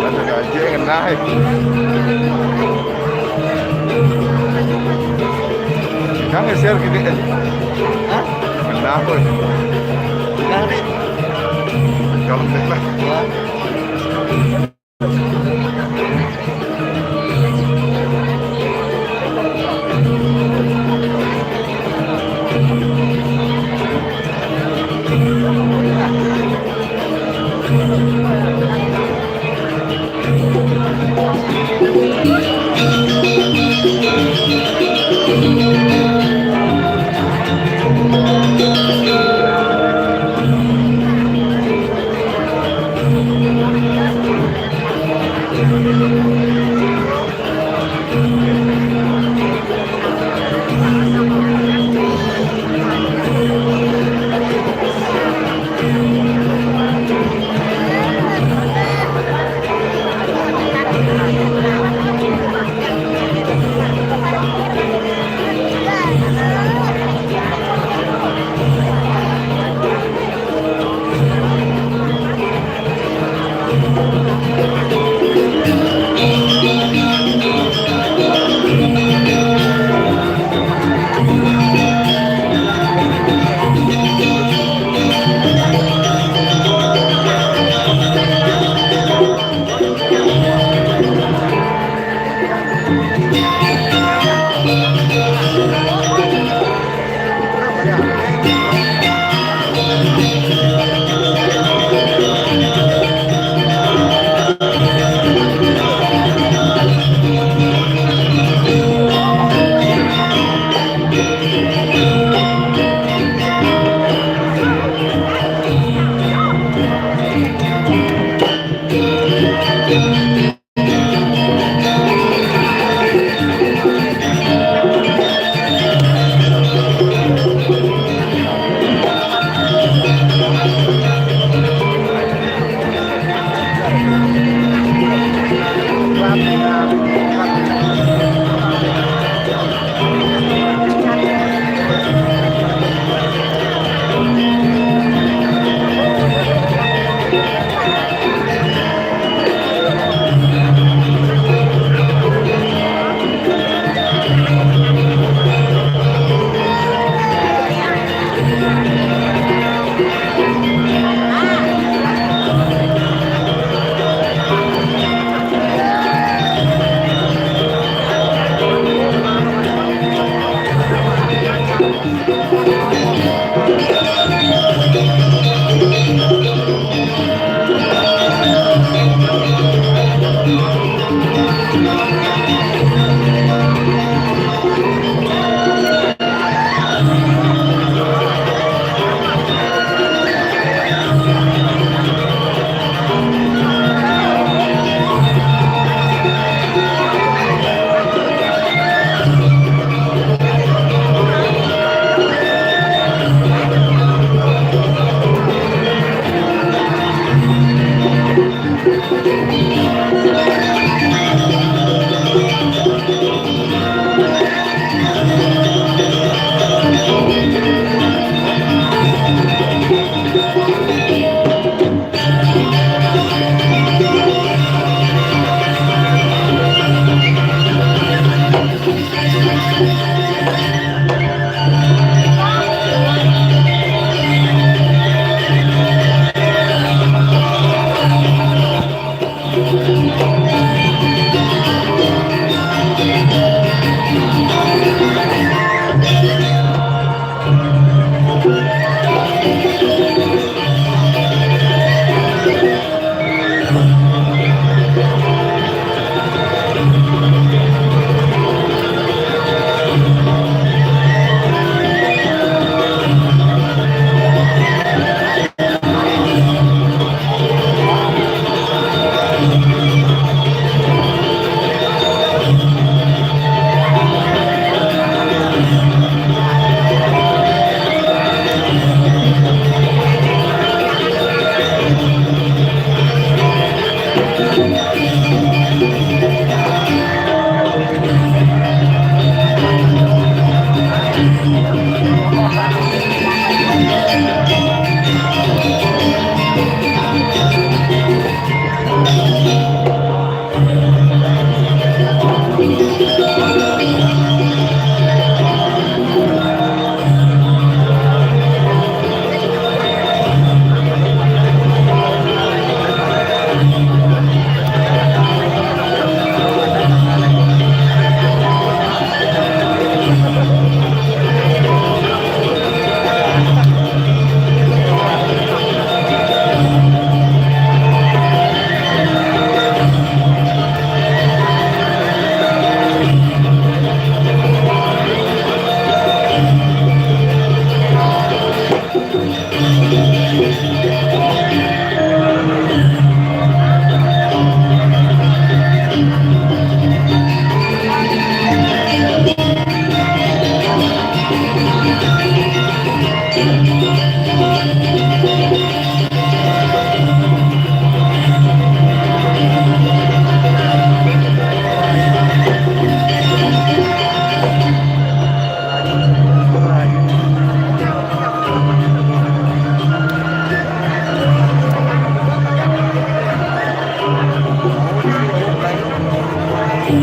Ada gaji yang naik. Kang share gini kan? Hah? Kenapa? Nah, Dik. Kalau lah.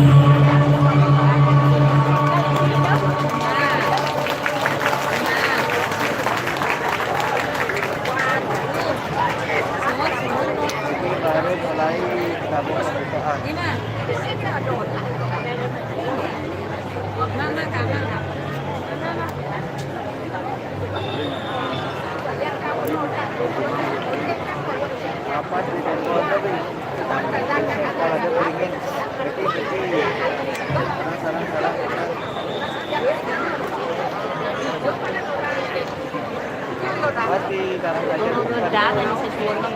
Ini baru mulai tabung pembukaan. Apa sih handphone tapi kalau ada pengen berarti salah. Berarti karang saja. Đá này nó sẽ xuống nó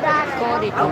đá cô đi cô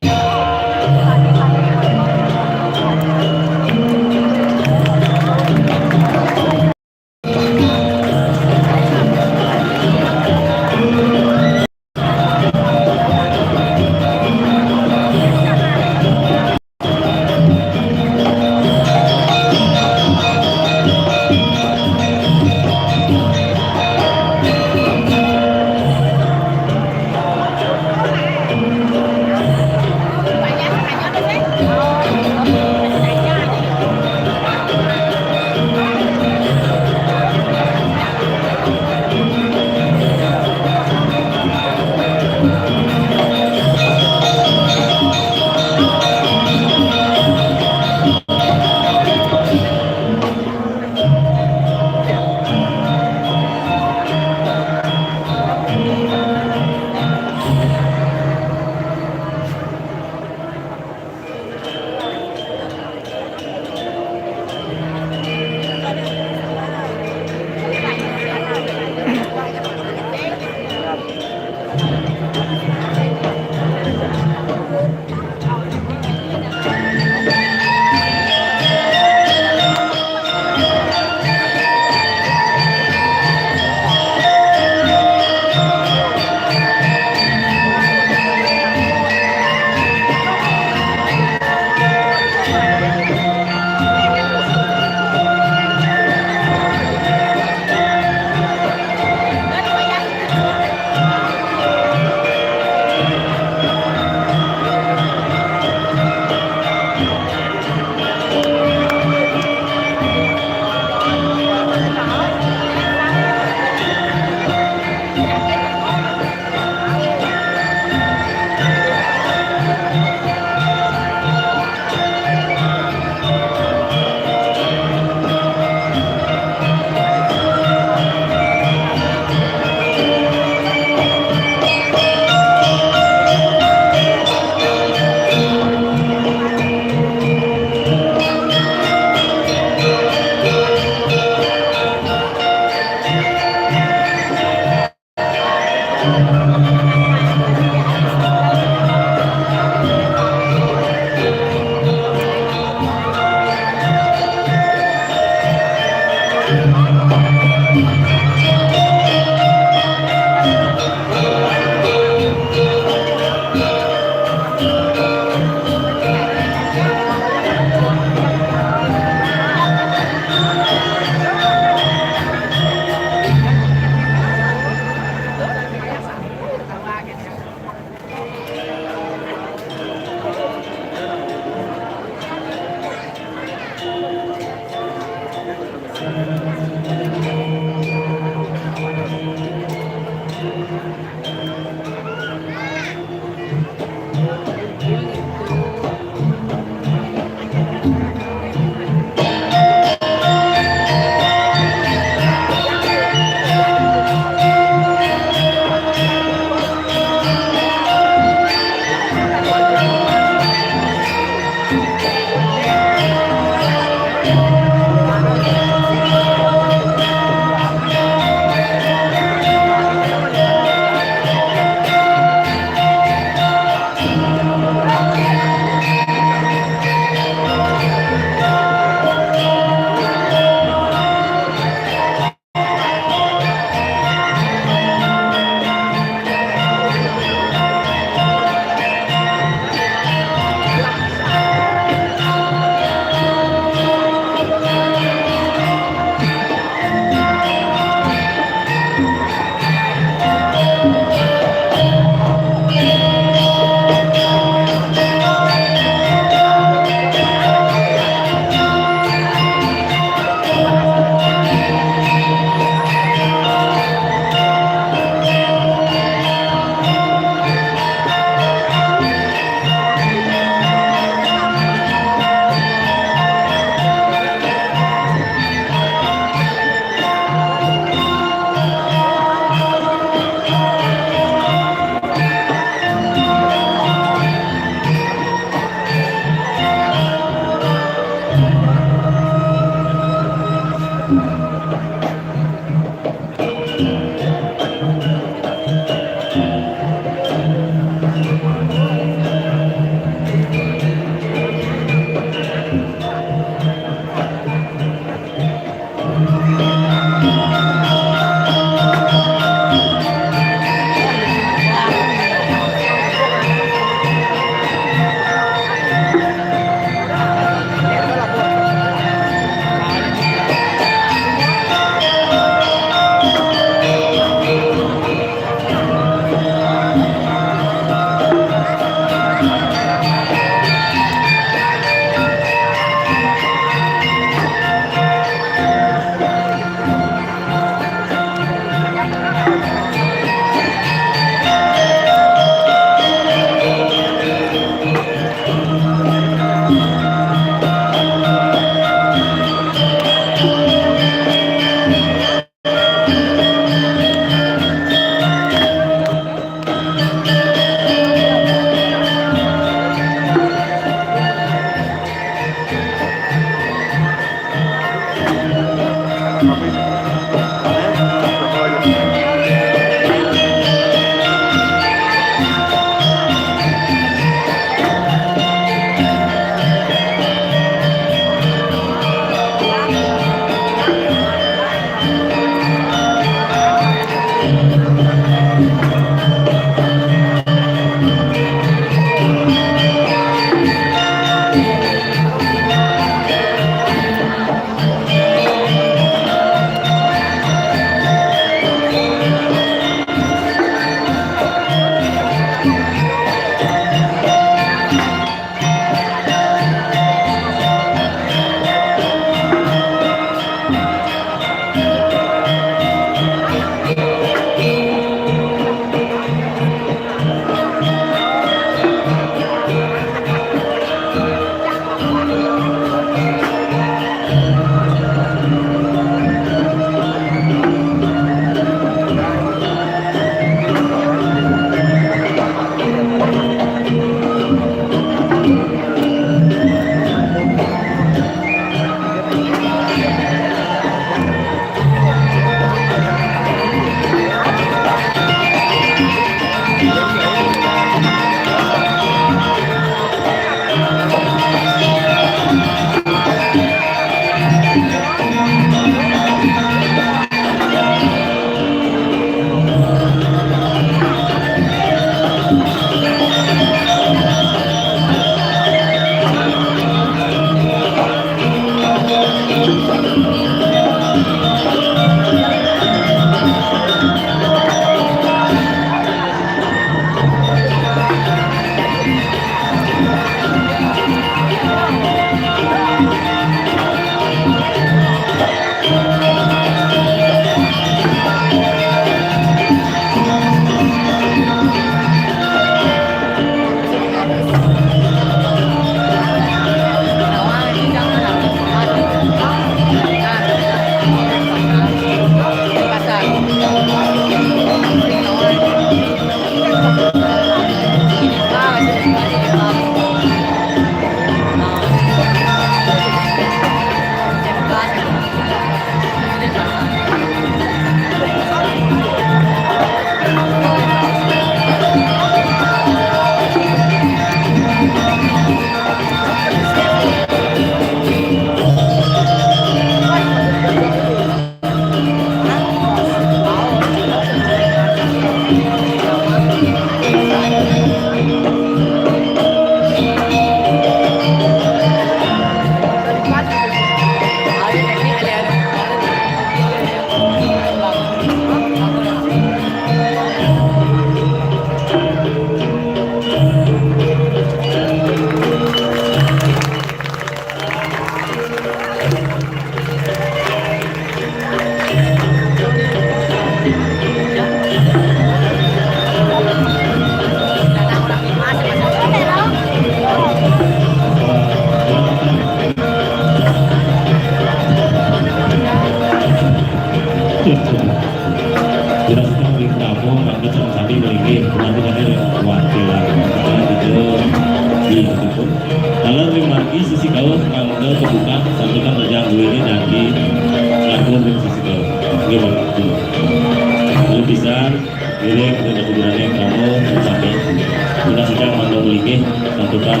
sedang mandor lagi lakukan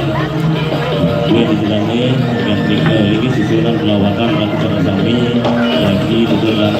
dua dijalannya yang tiga lagi susulan pelawatan lakukan sambil lagi susulan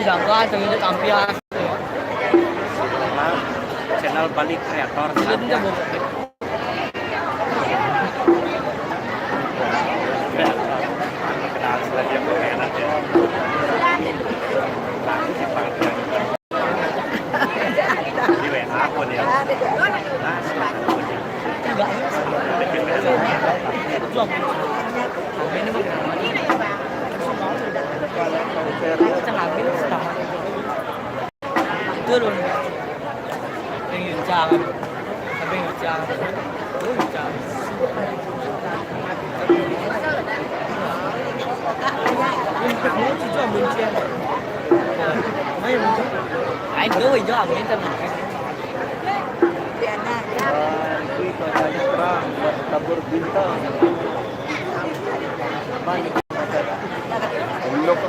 Bidangkan itu tampil channel Bali Kreator Chưa luôn. Bên Huyền Trang. Bên Huyền Trang. Huyền Trang. 我去做门前，没有门前，哎，你会做门前吗？ Itu banyak bang, buat tabur bintang. Banyak. Ulok.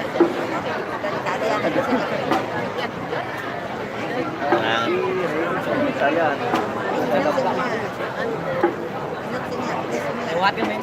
Saya Lewatin men.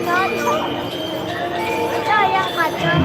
kacau. Ada yang kacau.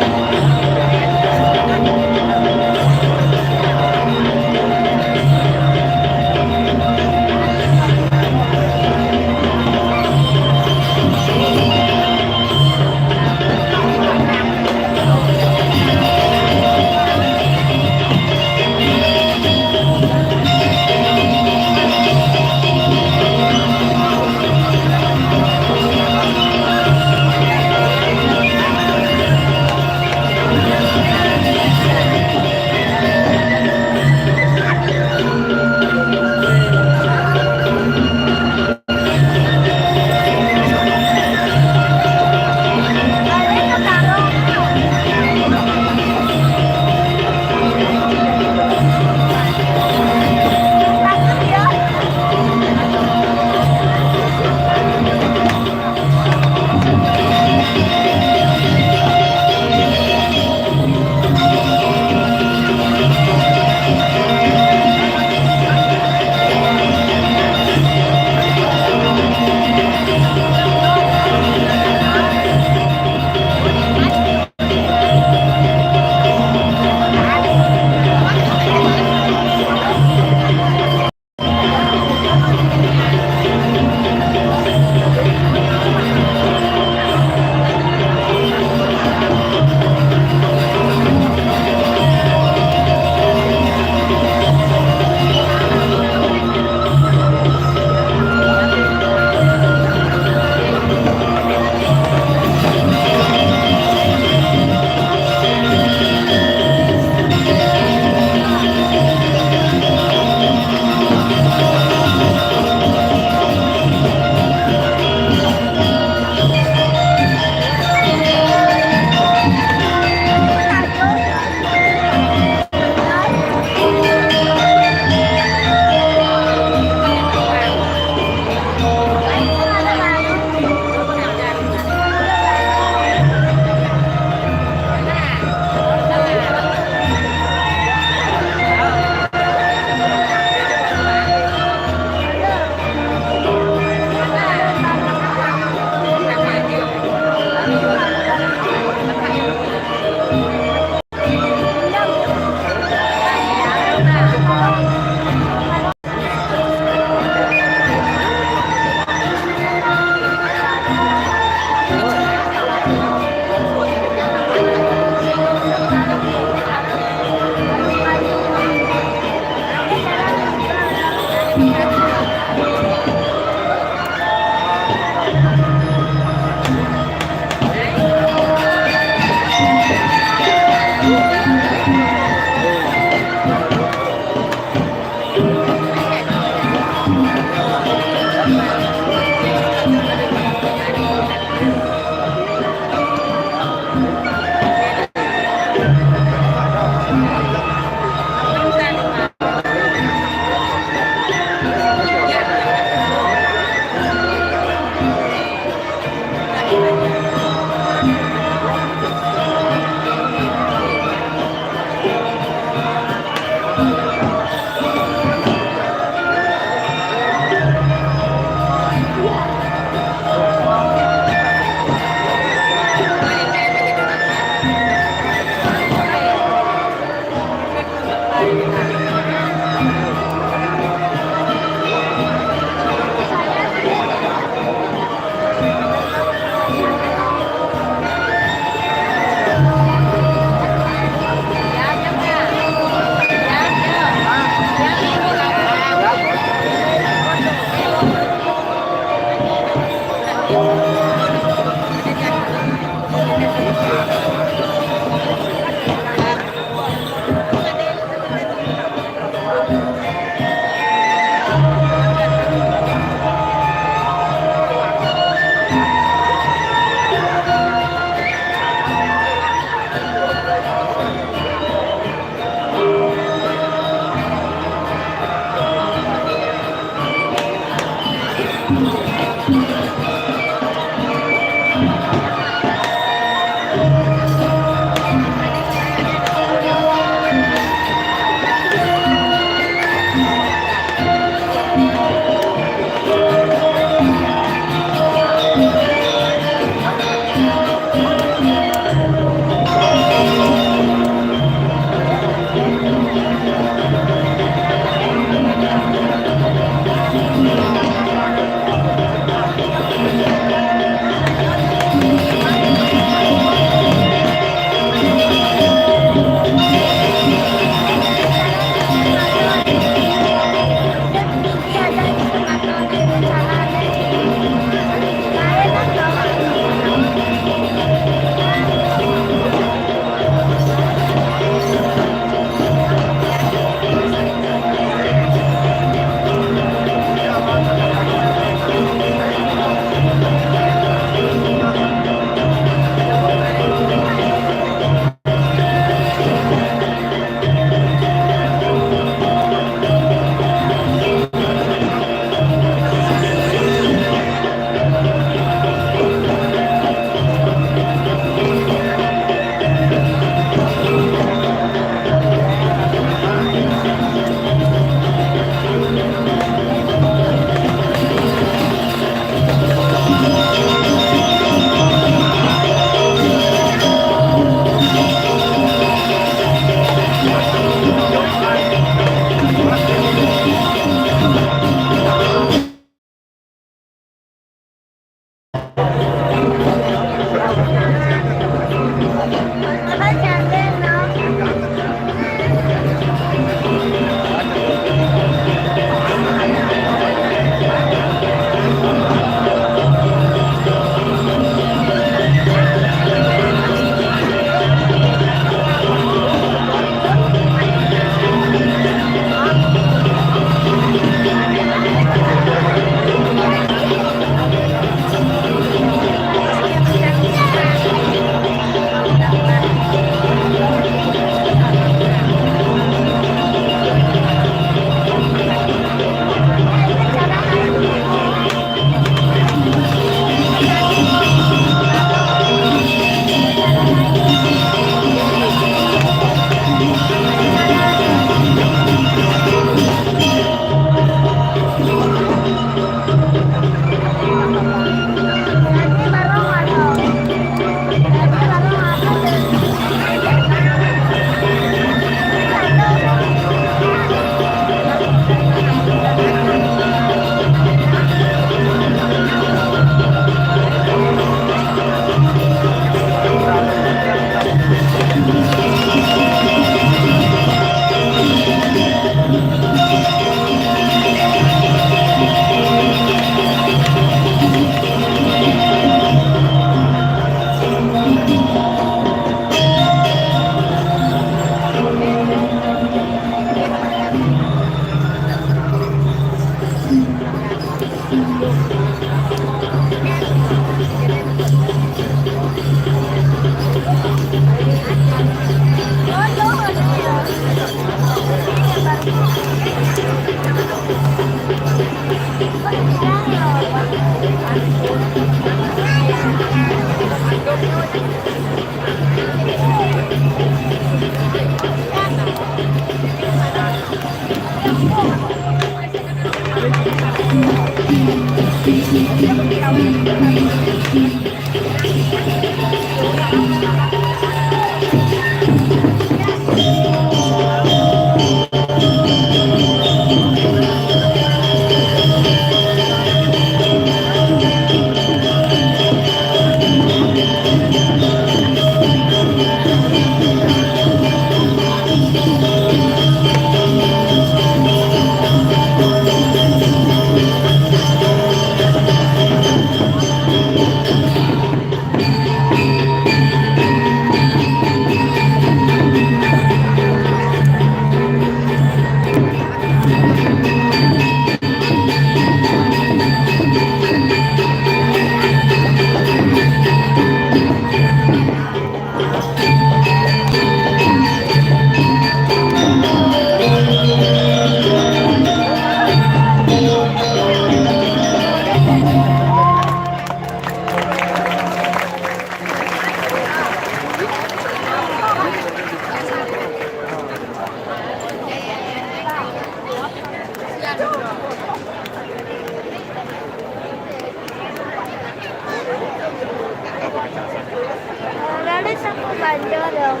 Lalu sama banjo dong.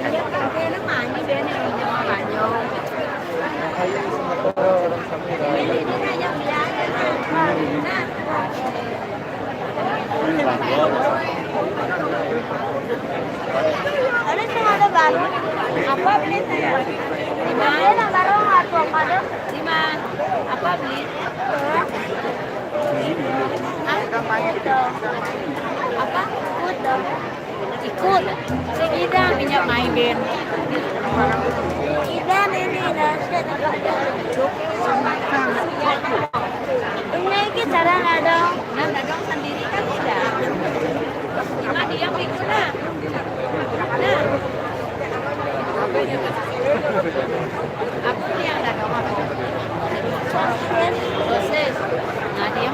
Ini kafe nó mà như bên này là cho banjo. Kaya sa motor, orang sa mira. Ini na yung biyahe na. Ano sa mga bago? Apa beli saya? Ini na baru ngato pa do. Lima. Apa beli? Apa? Ikut. Kita minyak main band. Kita ini nasi ini kita ada dong sendiri kan tidak. Cuma dia ikut nah. Aku yang ada dong aku. Proses. Nah dia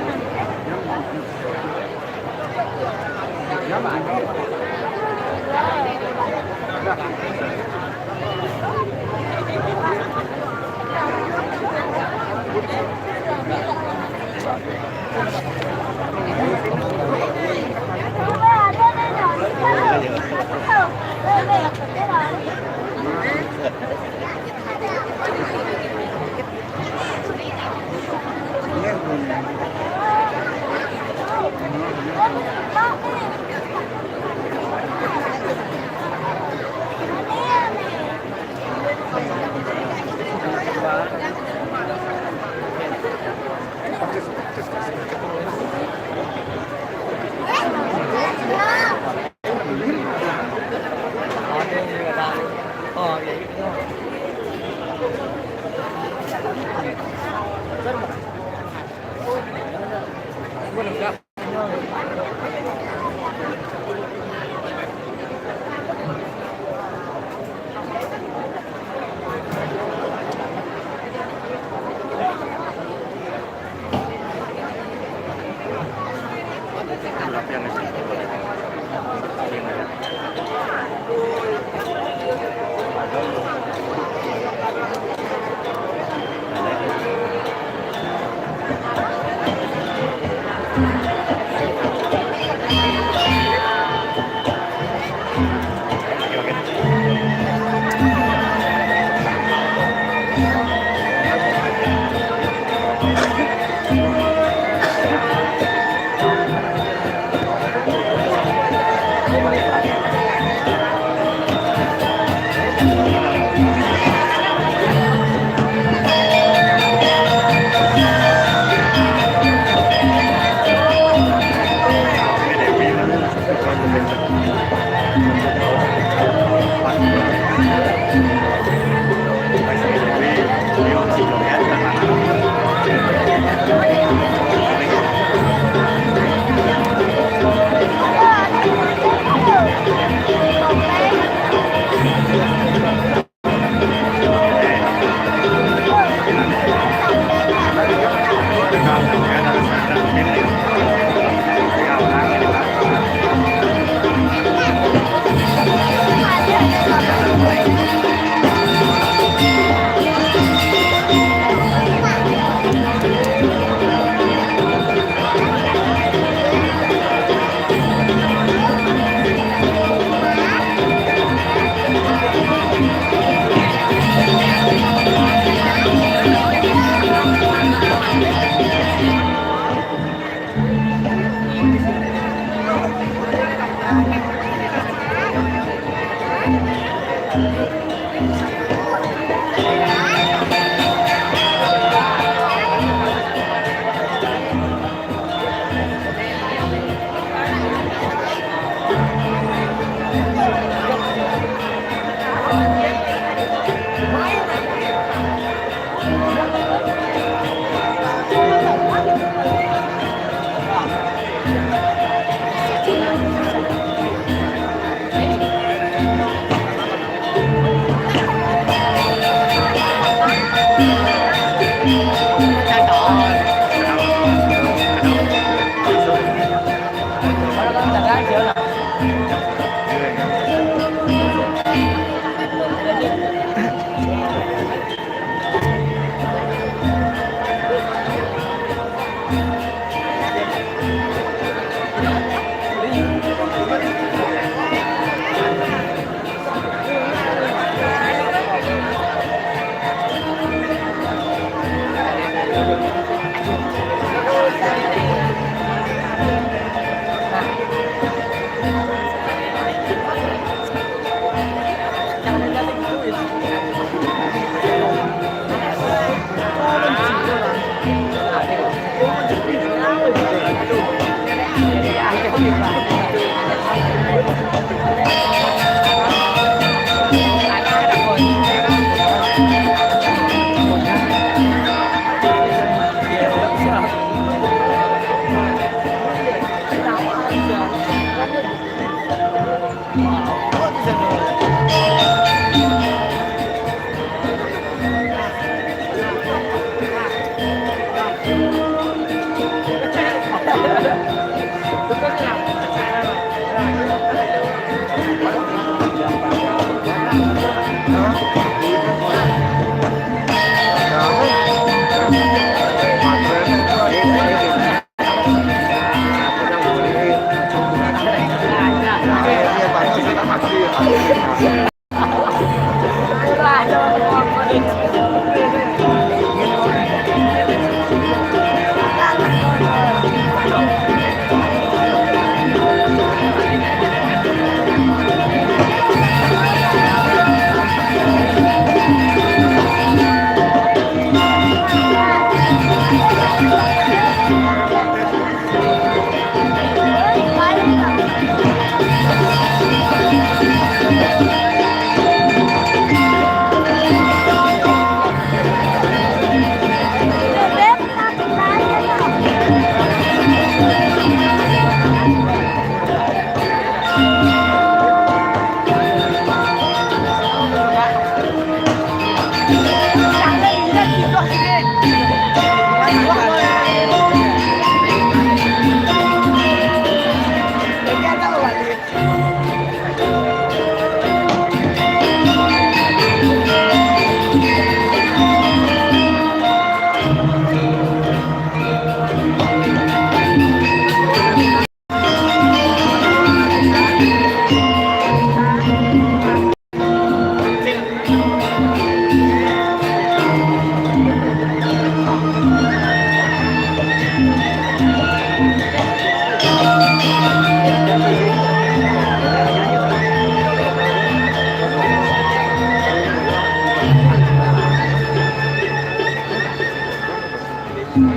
Diam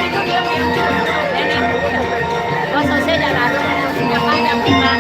itu diam diam. Nenek. Oh selesai dah lalu. Jangan yang bilang.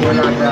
Wala na.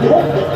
Oh,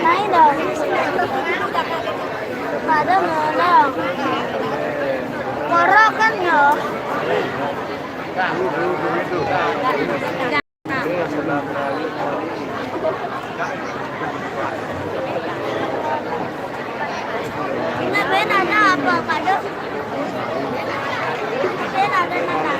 Naik dong. Ada dong. Korok kan ya. Ini Ben ada apa kado? Ben ada nana.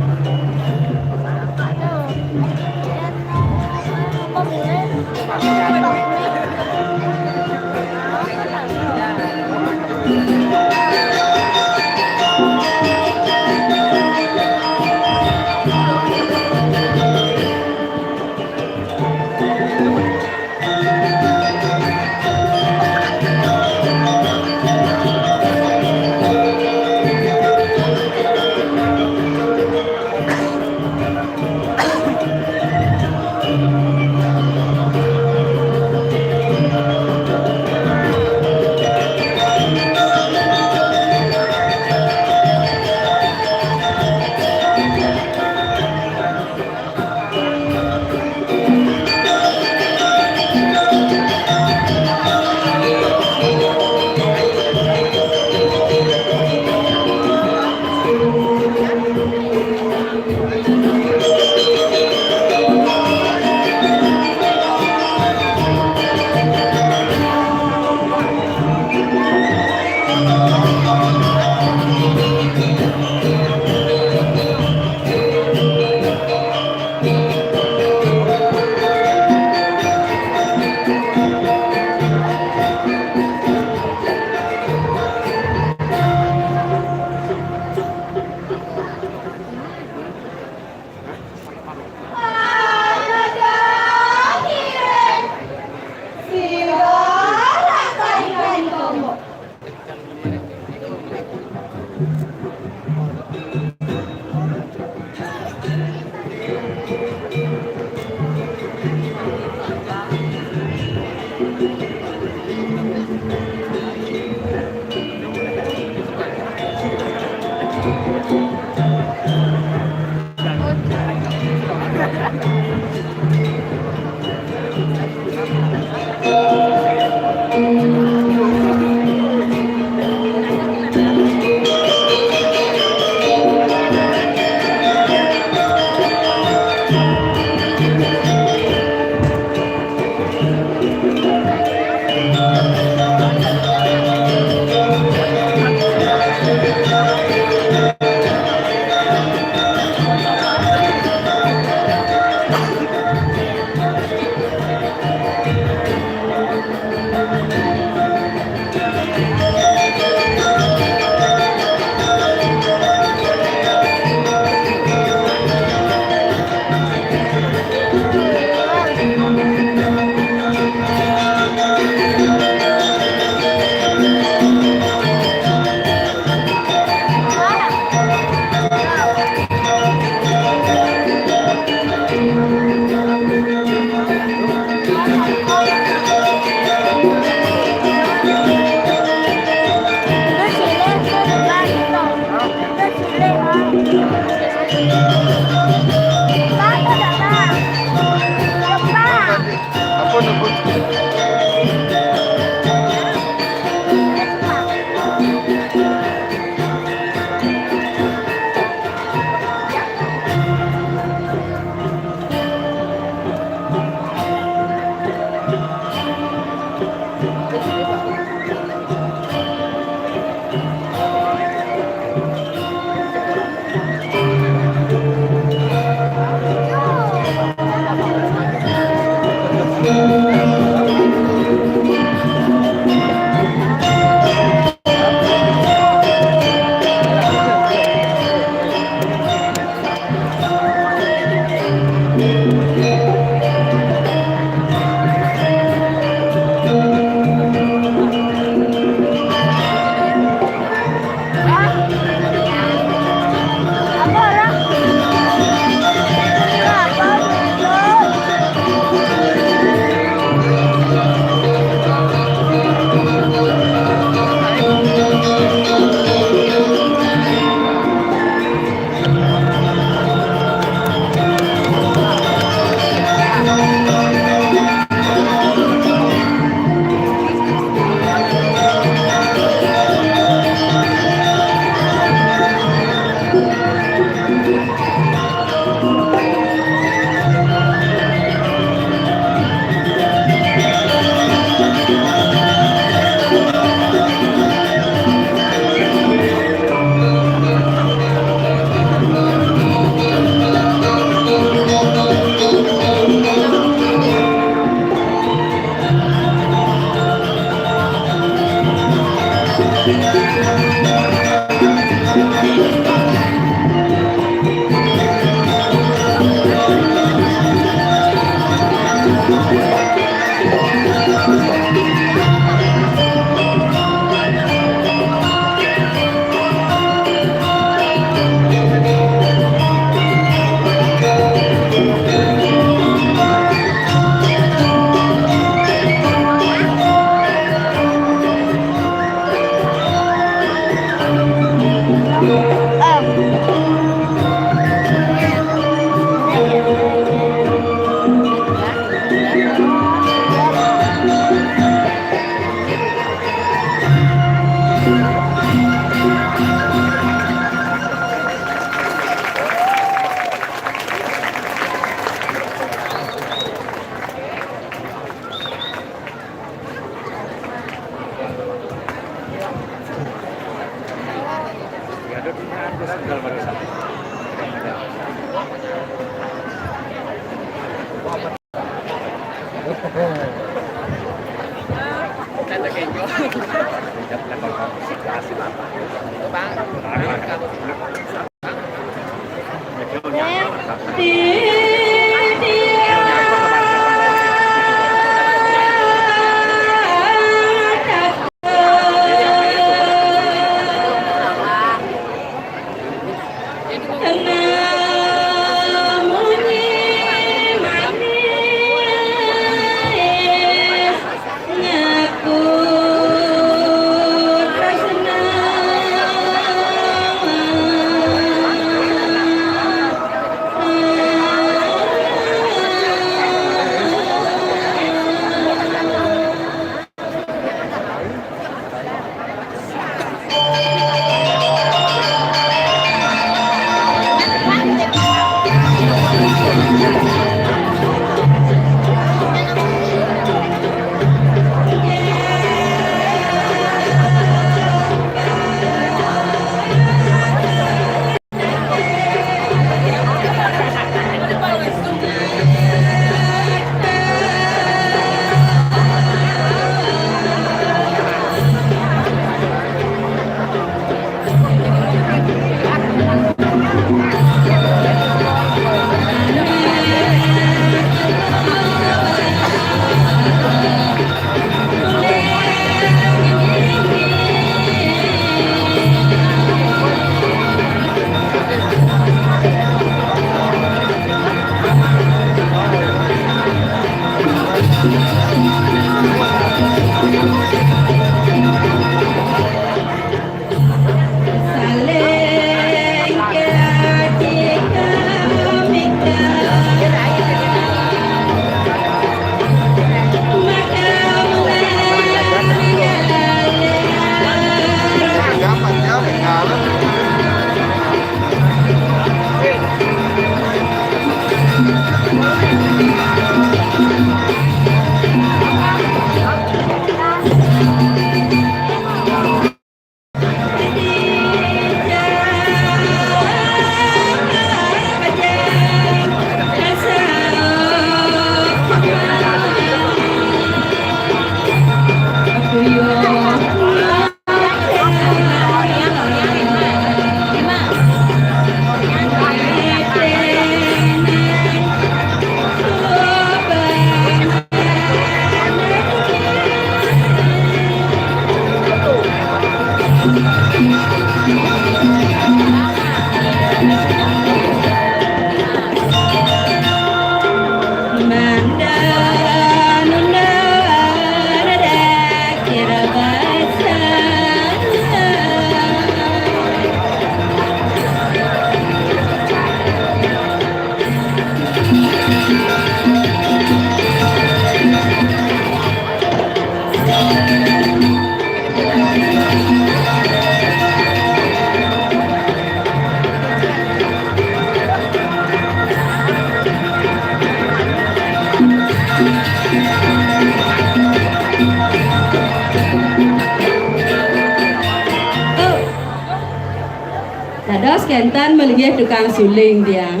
Dados kentan melinggih tukang suling tiang.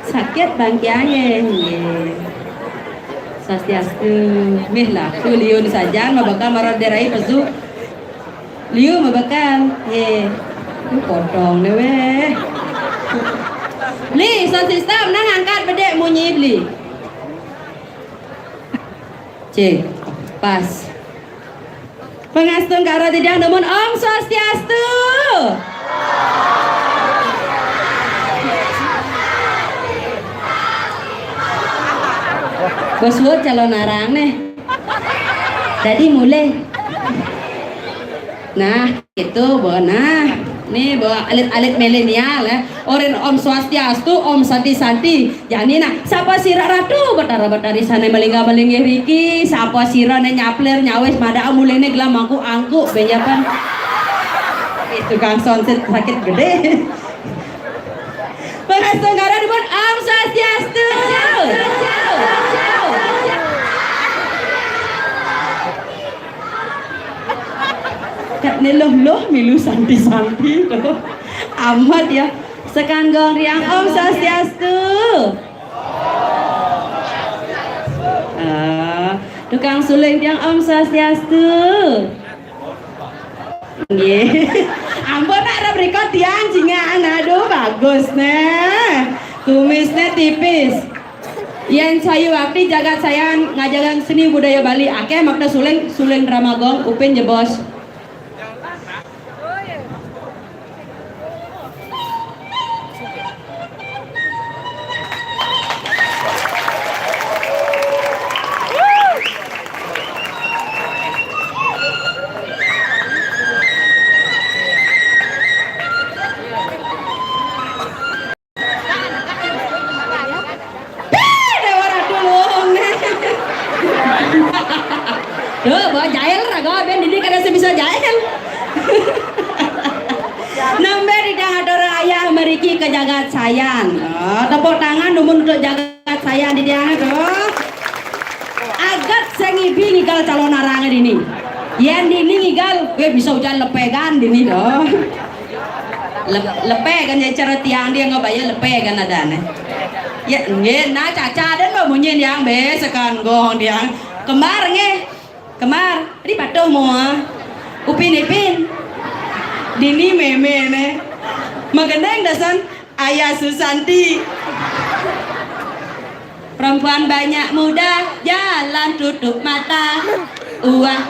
Sakit bangkiange nggih. Swastiastu. Meh lah tu liun saja mabakal marot derai pesu. Liu mabakal nggih. Potong deh weh. Li sound system nang angkat bedek munyi beli. Cek pas. Pengastun karo tidang demun Om Swastiastu. Bos buat calon arang nih. Jadi mulai. Nah, itu nah. Nih bawa alit-alit milenial ya. Orang Om Swastiastu, Om Santi-Santi. Yani nah, siapa sira ratu betara-betari sana melingga-melinggi Riki. Siapa sira nyapler nyawes mada mulene gelam angku benyapan. Itu kang sonset sakit gede. Pengasuh negara dibun Om Swastiastu. Kat neloh milu santi-santi loh. Amat ya. Sekan gong riang Om Swastiastu. Tukang suling tiang Om Swastiastu. Nggih. Ampun nak arep rekod tiang jingan. Aduh bagus nah. Kumisnya tipis. Yang sayu waktu jagat sayang ngajagan seni budaya Bali akeh makna suling drama gong upin jebos. Duh, bawa jahil raga, ben didik kada bisa jahil. Nambe didang adora ayah meriki ke jagat sayan. Tepuk tangan numun untuk jagat sayan di diang tuh. Agat sengibi ngigal calon arangan ini. Yang dini ngigal, gue bisa ujan lepegan dini doh. Lepegan ya cara tiang dia ngebayar lepegan ada nih. Ya nggih, nah caca dan mau munyin yang besekan gong diang kemar nge. Kemar, ini patuh mua, upin ipin, dini meme ne, mengeneng dasan ayah Susanti. Perempuan banyak muda, jalan tutup mata, uang.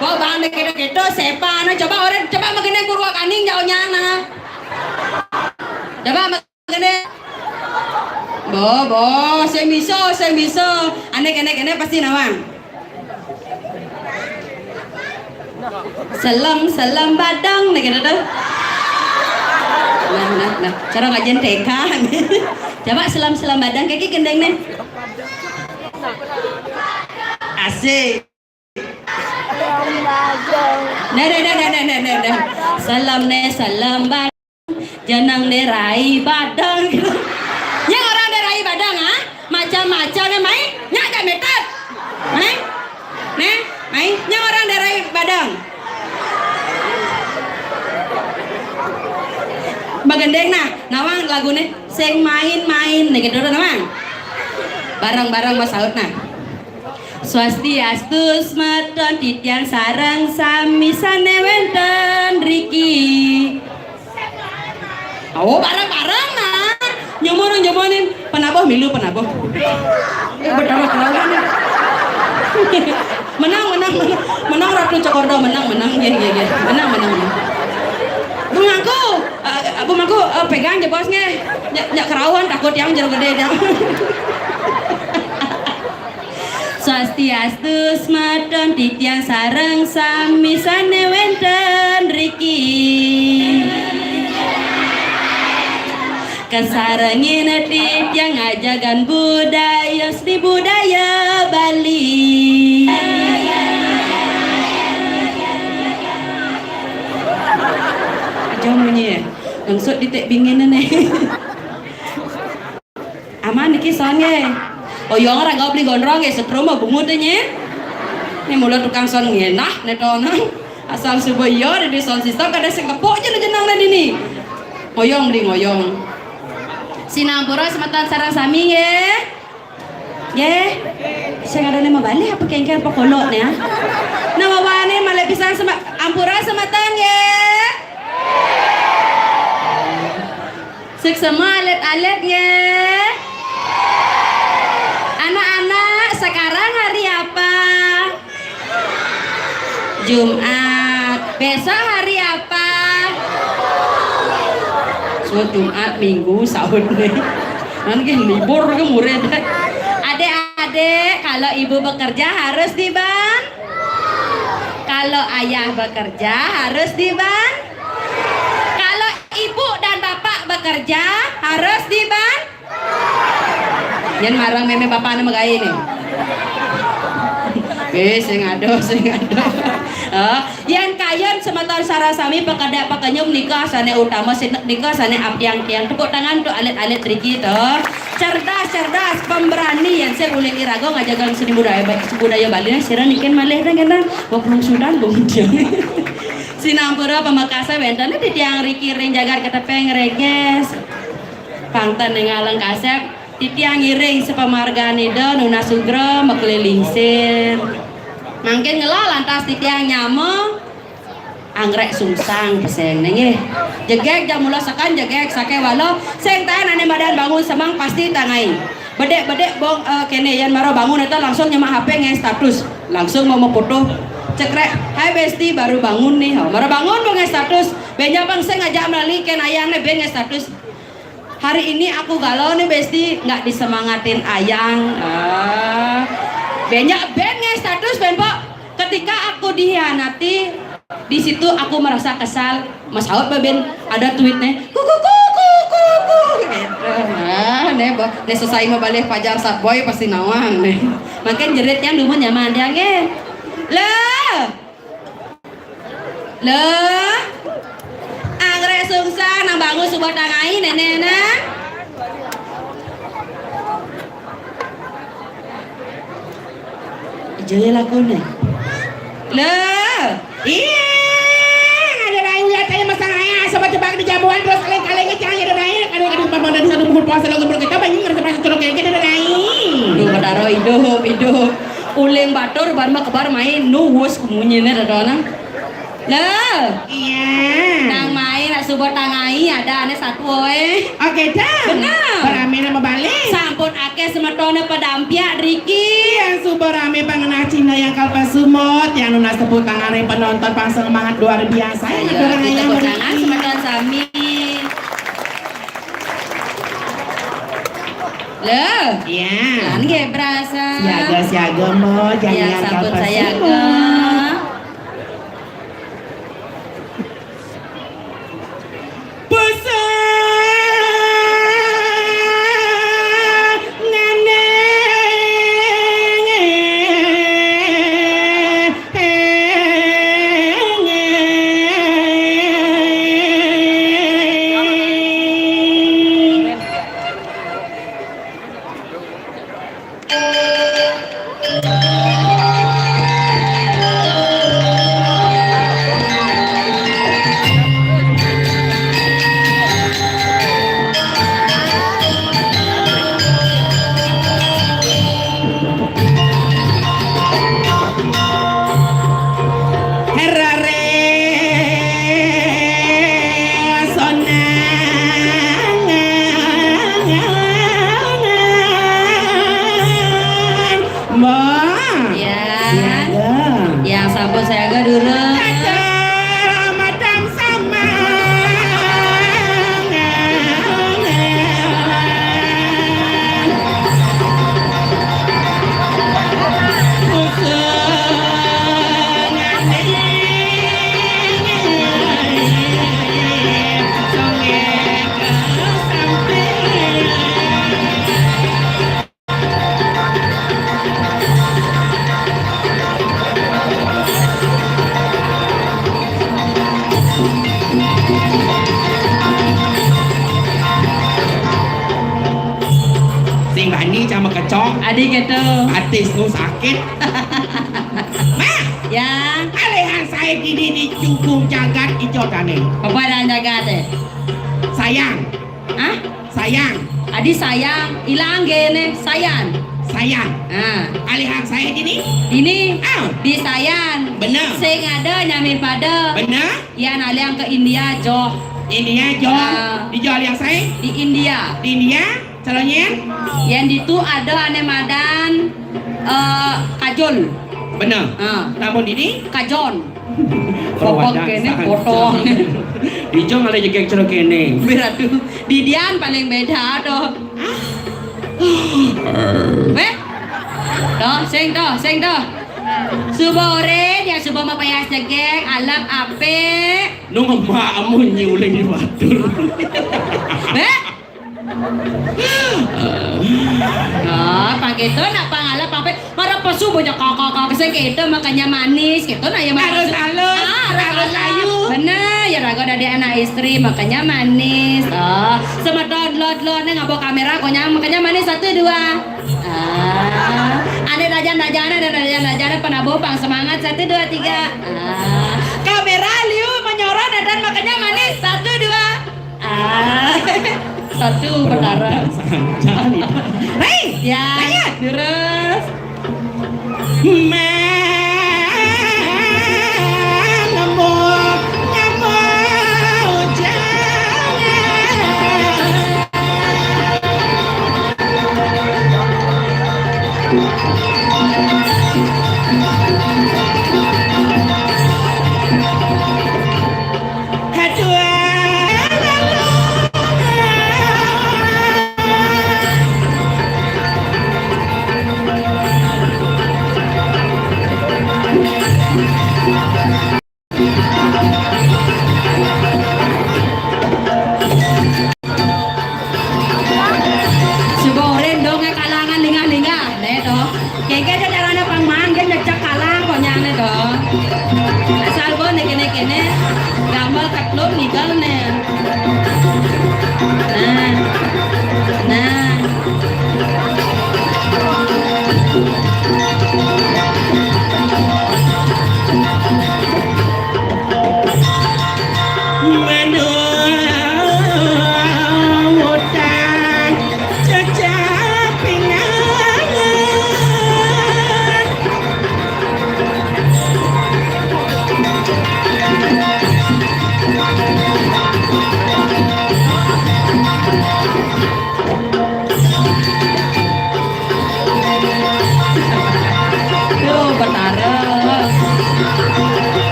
Kok bang gitu sepa nah coba orang coba mengenai kurwa kaning jauhnya nah coba mengenai bo saya bisa aneh pasti nawang selam badang nih gitu tuh nah cara ngajen TK coba selam badang kayak gendeng nih asik. Nah. Salam badang, janang rai badang. Yang orang rai badang ah, macam-macam nih mai, nyak meter, mai, yang orang rai badang. Bagendeng nah, nawang lagu nih, sing main nih gitu nawang. Barang-barang mas saut nah. Swastiastu smeton titiang sarang sami sane wenten Riki. Oh barang-barang nah nyomonin penabuh milu penabuh. Betapa kelauan nih. menang ya. Menang. Bu Mangku pegang aja bosnya. Nyak kerawan takut yang jero gede dah. Swastiastu smaton titiang sareng sami sanewenten riki. Kesarengin titiang ngajagan budaya di budaya Bali. Jom bunyi langsung ditek bingin nih. Aman iki songe. Oh yang orang gak beli gondrong ya setrum mah bungut nya. Ini mulai tukang son ngenah netonang. Asal subuh yo di son sistem kada sing kepok aja jenang lan ini. Ngoyong beli ngoyong. Sinampura sematan sarang sami ye. Ye. Saya ada nama balik apa kengker apa kolot ya. Nama wane malai pisang ampura sematan ye. Semua alet-alet ya. Anak-anak sekarang hari apa? Jumat. Besok hari apa? So Jumat, Minggu, sahur nih. Nanti libur ke murid. Adik-adik, kalau ibu bekerja harus di bank. Kalau ayah bekerja harus di bank. Kalau ibu dan bapak bekerja harus di bank. Yang marang meme bapak nama gaya nih. Sing ado. Yang kayon semeton sarasami pekerja pekenyum nikah sane utama nikah sane apiang tiang tepuk tangan tuh alit-alit triki tuh. Cerdas, pemberani yang saya uling irago ngajagang seni budaya Bali sira niken malih dan kena belum sudan belum dia. Sinampura Pamekasan benten di tiang rikiring jagar ketepeng reges. Pangtan ngalang kasep di tiang iring sepamarganida nuna sugra makelilingsir. Mangkin ngelah lantas di tiang nyamo anggrek sungsang peseng nengeh. Jegek jamula sakan jegek sake walo seng tahan ane badan bangun semang pasti tangai. Bedek bong kene yan maro bangun eta langsung nyama HP nge status. Langsung mau foto. Cekrek, hai besti baru bangun nih, baru bangun dong status. Benja bang saya ngajak melalui ken ayangnya ben status. Hari ini aku galau nih besti, nggak disemangatin ayang. Benja ben status ben po. Ketika aku dihianati, di situ aku merasa kesal. Mas Haut ben ada tweetnya, kuku. Nih bo, nih selesai mau balik pajar sat boy pasti nawang nih. Makin jerit yang dulu nyaman dia nge. Lah anggrek sungsang nang bangun subuh tangai nenek jadi lakunya lah iya ada rayu ya tanya masang ayah sobat jebak di jamuan terus kalian jangan ada rayu kadang-kadang pamang dan satu buku puasa lagu berkita banyak ngerasa curok kayak ada rayu lu kadaro hidup uling batur bar mah kebar main nuwus kemunyene dadona. Lah, iya. Nang main nak subuh tangai ada ane satu we. Oke dah. Benar. Berame nama balik. Sampun akeh semetone pedampiak Riki. Yang subuh rame pangenah Cina yang kalpa sumut yang nunas tepuk tangan penonton pasang semangat luar biasa. Ayo tepuk tangan semeton sami. Loh, iya. Kan ge berasa. Siaga mo, jangan sambut sayaga. Yang sampun saya agak dulu. Adi gitu. Atis nu sakit. Ma, Ya, alehan saya gini di cukung jagat ijo tane. apa dan jaga teh? Sayang, Hah? sayang, Adi sayang, ilang gene sayang. sayang. Nah, Alehan saya gini, ini ah, di sayan. bener, Sing ada nyamin pada. bener. Ya naliang ke India jo India jo, Ah. dijual yang saya di India. di India, calonnya Yang itu ada ane madan kajol. bener. Ah, Namun ini, kajon. Perwadan Popok kene sangat potong. dijo malah jegek cerok kene. Beratu di Dian paling beda doh. Weh. Doh, sing doh. Subore dia subuh mapayas jegek alam ape. Nu ngemamu nyuling di batur. Weh. Nah, pakai itu nak pangalap apa? Para pesu banyak kakak saya kita makanya manis, gitu nah ya Halus, halus ayu. Bener ya rago dari anak istri makanya manis. Oh, sama download nih ngabo kamera konya makanya manis 1 2. Ada dajan penabopang semangat 1 2 3. Kamera liu menyorot dan makanya manis 1 2. Satu perkara. Hei, ya. Terus.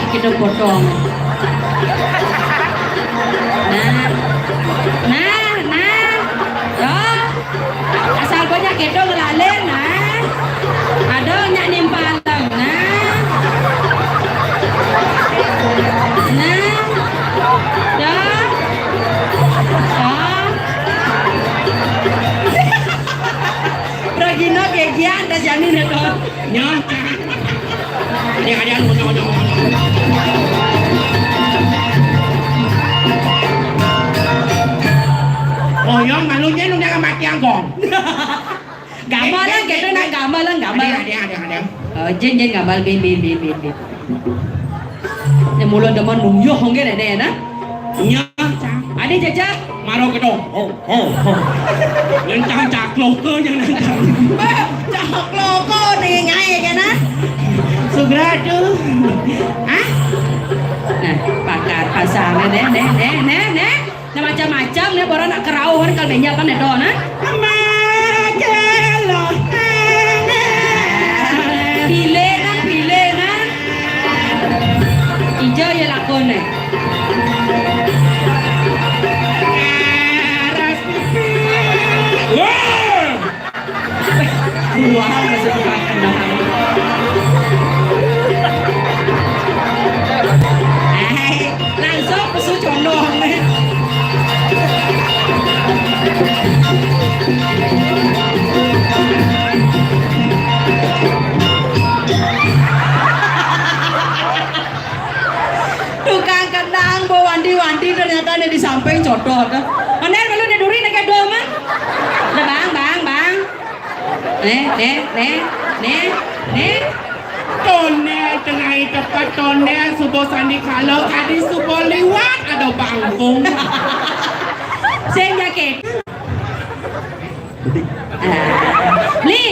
Kita potong. Ya. Asal banyak kita ngelalen, ada nyak nimpalang, ya. Regina kegian dah jamin itu. Nyo. Ada anu. Oh yang malunya nu jangan mati anggong. Gamalan kita nak gamalan. Ada. Jen gamal bin. Ni mulut deman nungyo hongge deh na. Nyo. Ada jajak. Maro ke dong. Yang cak loko yang nang. Cak loko nih nyai kan na. Sugra tuh. Hah? Nah, pakar pasang nih. Nah macam-macam nih orang nak kerauhan kalau banyak kan itu na. Pilih na. Ijo ya lakon nih. Wah, masih dimakan dah. Langsung pesu condong nih. Tukang kendang bawa wanti ternyata ada di samping codot. Anen melu di duri nek Nih. Tonel tengah tepat tonel subuh sandi kalau kadi subuh liwat ada bangkung. Saya jaket. Li,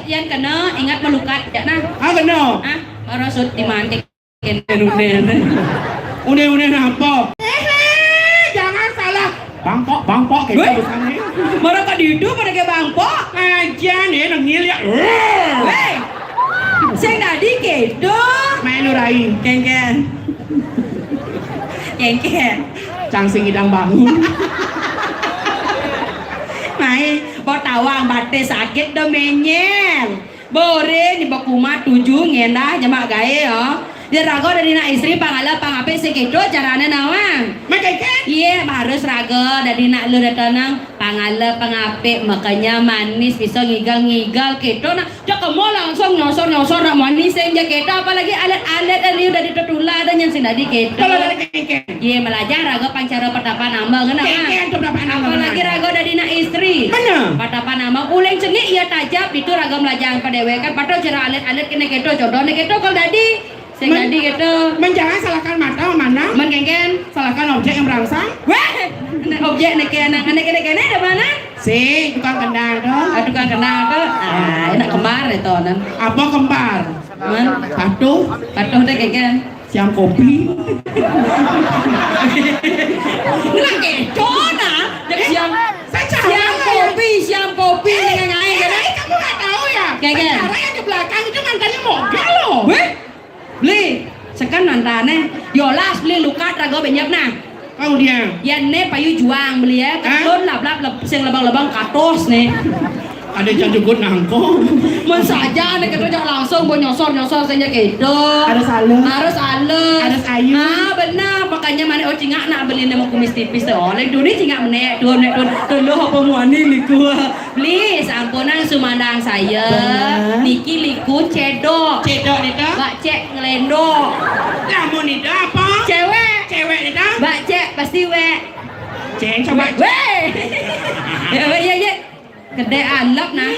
yang kena ingat melukat ya nah. Kena. Marasut di mantik. Udah apa? Jangan salah. Bangpok kita bersama. Mereka dihidup pada ke bangpok. Aja nih nengil ya. Hei, saya tadi kedo. Main lurai. Kengken. Cangsing idang bangun. Mai, bawa tawang bate sakit dah menyel. Bore ni bakuma 7 ngendah jamak gae ya. Dia rago dari nak istri pangala pangape sekedo carane nawang. Makaikan? Iya, harus rago dari nak lu datang pangala pangape makanya manis bisa ngigal kedo nak cak kemo langsung nyosor nak manis senja kedo apalagi alet-alet dari udah ditutula dan yang sinadi kedo. Kalau dari kengken. Iya, belajar rago pancara petapa nama kena. Kengken tu berapa nama? Apalagi rago dari nak istri. Mana? Patapa nama uleng cengik ia tajap itu rago melajang padewekan patau cara alet-alet kena kedo jodohnya kedo kalau tadi. Jadi gitu. Jangan salahkan mata mana? Kengken. Salahkan objek yang merangsang. Wah, objek nek anak ada mana? Si tukang kendang dong. Tukang kenal tuh. Enak kembar itu nan. Apa kembar? Patuh deh kengken. siam kopi. Nggak kecoh nah. Siam kopi dengan air kan? Kamu nggak tahu ya? Kengken. Pacara yang di belakang itu mantannya moga loh. Beli sekan nantane yolas beli lukat rago benyap nah Kau dia yan ne payu juang beli ya kan lap sing lebang katos nih ada yang juga nangko men saja nek kedo langsung bo nyosor saja kedo harus halus harus ayu benar makanya mana cingak nak beli nama kumis tipis tuh oleh duni cingak menek dun lo apa muani liku beli sampunan sumandang saya niki liku cedok nita Mbak Cek ngelendo. kamu nita apa cewek nita Mbak Cek pasti ceng coba ya gede alap nah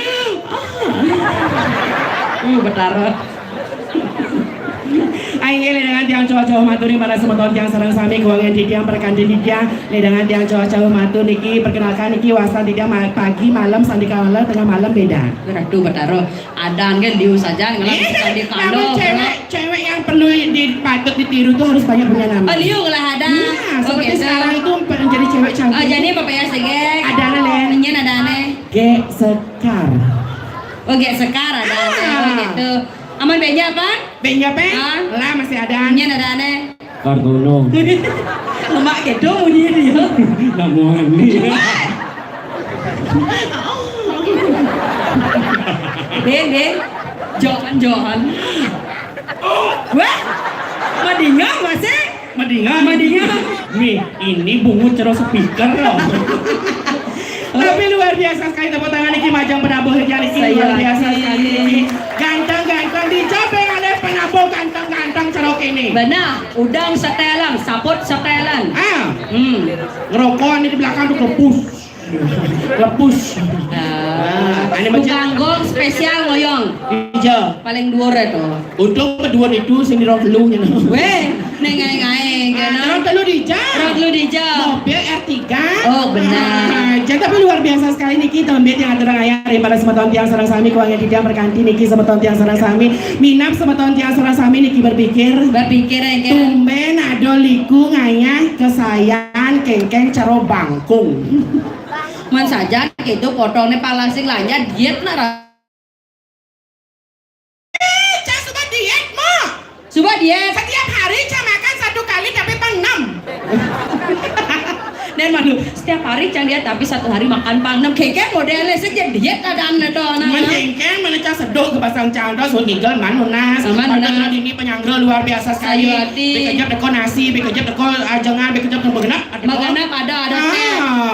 betara Aing dengan tiang cowok-cowok maturi para semeton tiang sarang sami keuangan tiang perkantin tiang dengan tiang cowok-cowok matur niki perkenalkan niki wasta tiang pagi malam sandika malam tengah malam beda. Aduh betaro adan kan diu saja ngelang sandika namun cewek yang perlu dipatut ditiru tuh harus banyak punya nama. Liu lah ada. Seperti sekarang itu menjadi cewek cantik. Jadi apa ya segek? Adana len. Nyen adane. Ge sekar. Ge sekar adane. Gitu. Aman beja apa? Beja pe? Lah masih ada. Nyen adane. Kartono. Lemak gitu bunyi dia. Namuan nih. Den. Johan. Wah. Madinga masih? Madinga. Nih, ini bungut cerah speaker loh. Tapi luar biasa sekali tepuk tangan Niki Majang penabuh Niki luar biasa sekali. Ganteng dicoba oleh penabuh ganteng cerok ini. Benar, udang setelan, saput setelan. Ngerokok ini di belakang tuh lepus. Bukan gong spesial ngoyong. Iya. Paling dhuwur itu. Untung kedua itu sing di rok telu nya. Weh, neng aing rok telu dija. Mobil R3. Oh, benar. Jadi tapi luar biasa sekali Niki tembet yang aturang ayah daripada semeton tiang sarang sami keuangan tidak berkanti Niki semeton tiang sarang sami minap semeton tiang sarang sami Niki berpikir ya. Tumben ado liku ngayah kesayan kengkeng cero bangkung. Man saja gitu potongnya palasing lanya diet nak. Coba diet mo. Coba diet. Setiap hari Ca makan 1 kali tapi pang 6. Dan malu setiap hari Ca diet tapi 1 hari makan pang 6. Keke modelnya saja diet ada dong. Menjengkel meneca sedok ke pasang contoh so ninggal manunas. Padahal ini penyangga luar biasa sekali. Bekejap deko nasi, bekejap deko ajengan, bekejap deko genap. Maganap ada.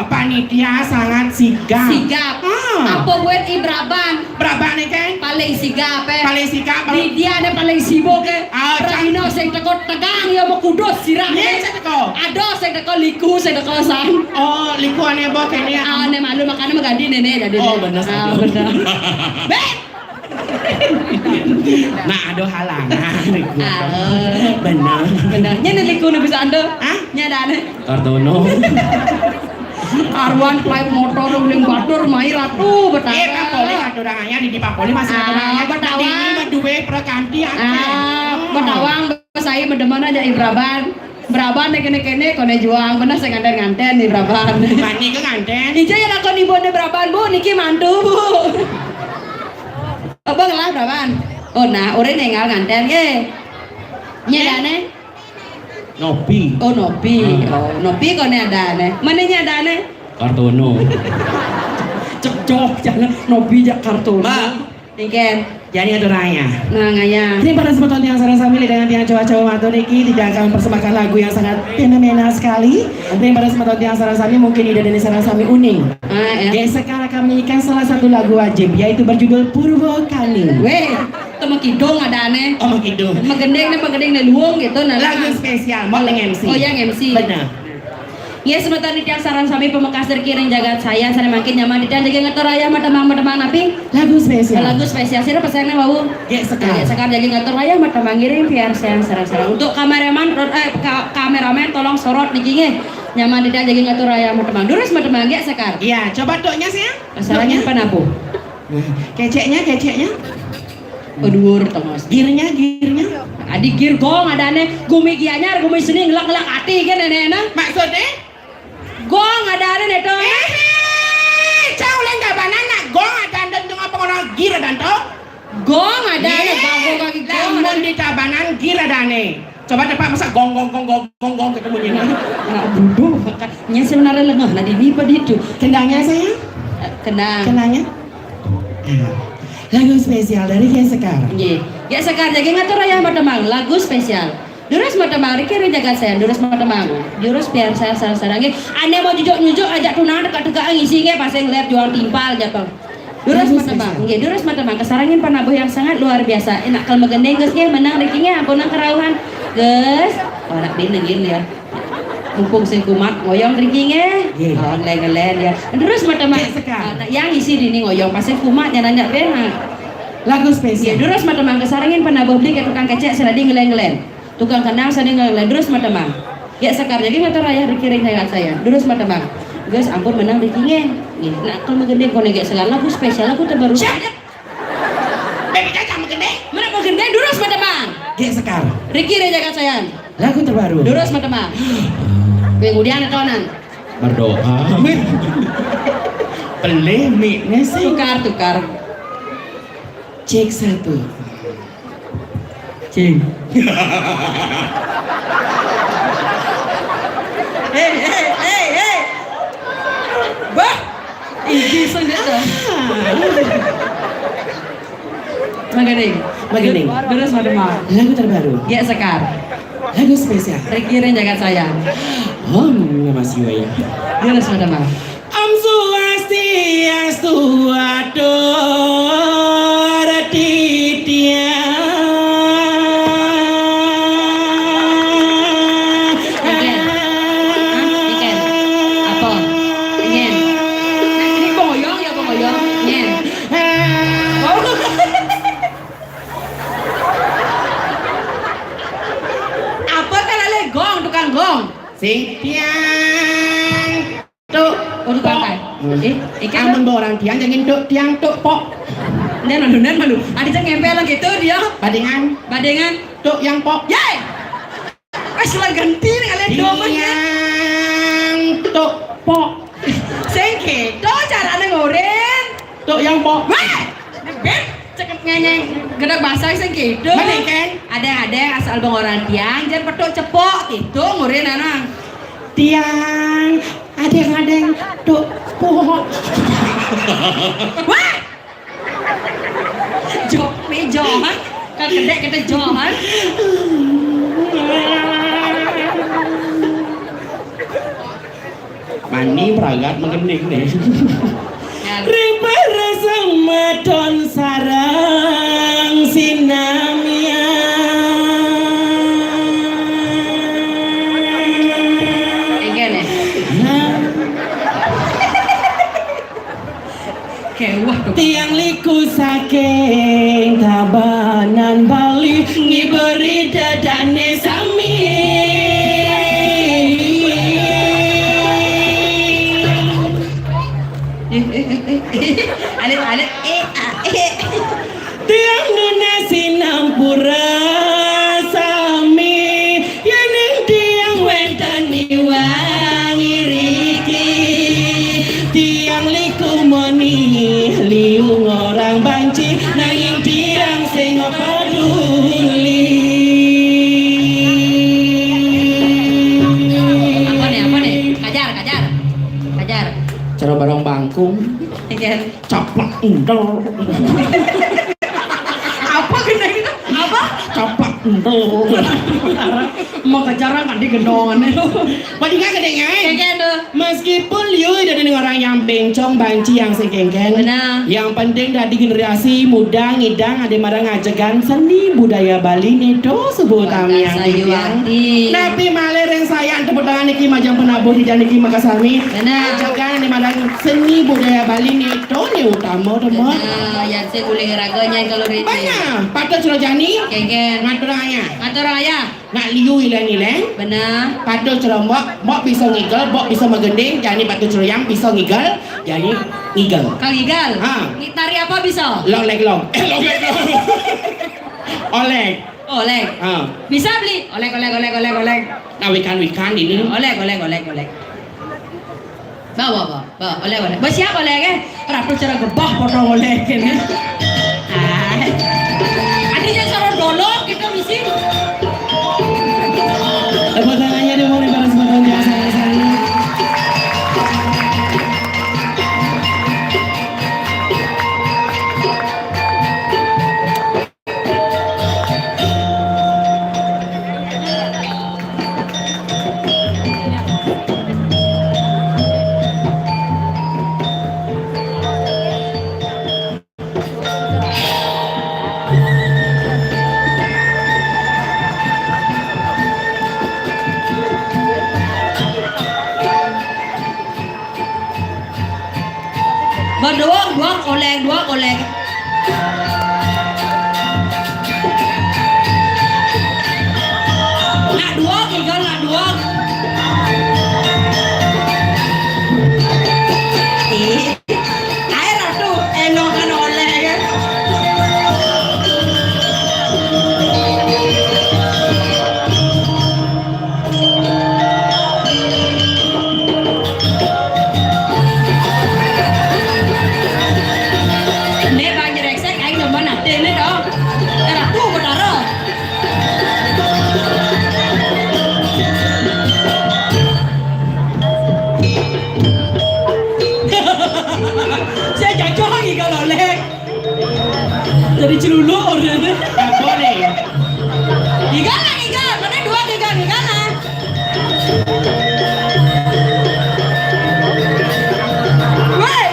Panitia sangat sigap. Apa buat Ibraban Berapa nih kan? paling sigap Paling sikap di dia nih paling sibuk Ah, Rahino sing teko tegang ya mau kudus sirah Iya, saya teko. Ado sing teko liku sing teko sang Oh, lingkungannya bok ini ya. ane malu makanya mengganti nenek jadi Oh, bener, ah, satu. bener bet Nah, ada halangan nih gua. ah Benar. bener nya liku nih bisa ando Hah? nya dane Kartono. Arwan flight motor uling batur mai ratu betara Papoli aturangannya di Papoli masih aturangannya. Betawang. Ini berdua perganti Betawang saya mendemen aja Ibraban Braban kene kone juang bener saya nganten di Braban Mani ke nganten. Ija ya lakon ibu ne Braban bu niki mantu bu Abang lah Braban oh nah orang nengal nganten ke nyadane Nopi. oh nopi kone adane mana nyadane Kartono. cocok jangan nopi jak kartu Mbak. Iken Jadi aturannya. nah ngaya Ini pada kesempatan yang sarang sambil dengan tiang cowok-cowok atau Niki tidak akan mempersembahkan lagu yang sangat fenomenal sekali. Ini pada kesempatan yang sarang sami mungkin ide dari sarang sami uning. ya Sekarang kami menyanyikan salah satu lagu wajib yaitu berjudul Purwo Kali. weh temu kidong adane Oh gitu. Magendeng nih luung gitu nah Lagu spesial Moleng MC. oh yang MC Benar. ya sebentar di tiang sarang sami pemekas terkiring jagat saya sana makin nyaman di tiang jaga ngatur raya matamang napi Lagu spesial. lagu spesial sih pasangnya mau Ya ya sekarang. sekarang jaga ngatur raya matamang ngiring biar saya sarang-sarang untuk kameramen kameramen tolong sorot nikinya nyaman di tiang jaga ngatur raya matamang durus matamang ya sekarang Iya, coba doknya sayang. pasalnya apa napu Keceknya. Aduh, tongos. Girnya. Adik gir gong adane gumi gianyar gumi seni ngelak-ngelak hati kan nenek Maksudnya? gong adane neto Cau lenggak banana gong ada dan dengan pengolah gira dan to. gong adane gong kaki gong Lamun di tabanan gira dane. Coba dapat masa gong ketemunya. nggak duduk nya sebenarnya lengah nah di itu Kendangnya sayang? kenang Kendangnya? Lagu spesial dari Kia Sekar. Iya, ya sekarang jadi ngatur raya matamang lagu spesial. Durus matamang, kira jagat saya, durus matamang, durus biar saya sarang-sarangnya. Ane mau nyujuk ajak tunang dekat-dekat ngisinya pasang lihat jual timpal jatuh. Durus matamang, iya durus matamang. Kesarangin panabuh yang sangat luar biasa. Enak kalau megendeng guysnya menang rikinya, ampunan kerauhan, guys. Orang dinengin ya. Mumpung sing kumat ngoyong rikinya, oh ngelen ya. Terus matamang, yang isi dini ngoyong pasti kumat jangan ndak benar. Lagu Ya spesial. durus matamang kesarangin panabuh beli ke tukang kecek seladi ngelen-ngelen. Tukang kenang seladi ngelen durus matamang. Ya sekar jadi ngatur raya rikiring jagat saya. Durus matamang. Guys ampun menang rikinya. Nih, nak kalau megende kono gak segala lagu spesial aku terbaru. Baby caca menggede. Mana mau gende durus matamang. Kia Sekar. Riki jagat saya. Lagu terbaru. Durus matamang. Kemudian tonan. Berdoa. Pelih miknya sih. Tukar. Cek satu. Cing. Hey. Bah. Iki sangat dah. Maganing. Terus matamang. Lagu terbaru. Ya sekar. Lagu spesial. Rikirin jagat saya. Mas Yoya. Terus matamang. Om Swastiastu atur titia. Iken. Apa? Ingin. Ini boyong ya boyong. Ingin. Apa kalau le gong tukang gong? Sing tiang tuk. Oh tukang kai. Iken. Amun borang tiang jangan tuk tiang tuk pok. Nen malu. Ada yang ngempel gitu dia. Badingan Badengan. tuk yang pok. Yay! Wes lah ganti nih kalian domanya. Tiang tuk pok. Sengke, do carane ngoren. Tuk yang pok. Wah! Bet, cekep ngenyeng. Gedak basah sengke do. Mana Iken? Ada asal bang orang tiang, jangan petuk cepok gitu ngoren anak. Tiang adeng tuk pok. Wah! Jok, mejo, ha? Kan kedek kita johan. Mani peragat mengending nih. Ya, Ring para sama wadon sarang sinamia. Kene. Kewah tuh. Tiang liku saking Tabanan Bali ngiberi dadane sami. Alit Tiang nuna sinampura sami yening tiang wentani wangi riki. Tiang liku moni liung orang banci nanging tiang sing peduli. Apa nih? Kajar. Cara barong bangkung Ikan. caplak endol. Apa gini gitu? Apa? Caplak endol. Mau kejaran kan digendongan itu. Padahal kedengan. Ikan tuh. Meskipun liu ada orang yang bencong banci yang sekengken. Benar. Yang penting dari generasi muda ngidang ada marang ngajegan seni budaya Bali nedo sebut kami yang tiang. Nabi maler yang sayang tepuk tangan niki majang penabuh di janiki Makasarmi. Benar. Ngajegan ada marang seni budaya Bali nedo ne utama teman. Nah, yang saya boleh raganya kalau itu. Banyak. Patut Surajani. Kengken. Ngatur ayah. Ngatur ayah. Nak liu ilen-ilen. Benar. Patut ceromok, mok bisa ngigel, mok bisa megending, jadi patut ceroyang bisa ngigel, jadi ngigel. Kang Igal. Ha. Tari apa bisa? Long. Olek. Oleh. Ah, Bisa beli? Oleh. nah wikan ini. Oleh. Bawa. Oleh. Siap oleh ke? Ratu cara gebah potong oleh kene. Adinya cara dolok kita misi. Tepuk tangannya dulu nih para semuanya sayang. Dua oleh. Nak dua Igal. Air ratu enokan oleh ya. Saya jatuh lagi kalau oleh. Jadi celuluk orangnya. Boleh. Igal. Mana dua igal. Weh.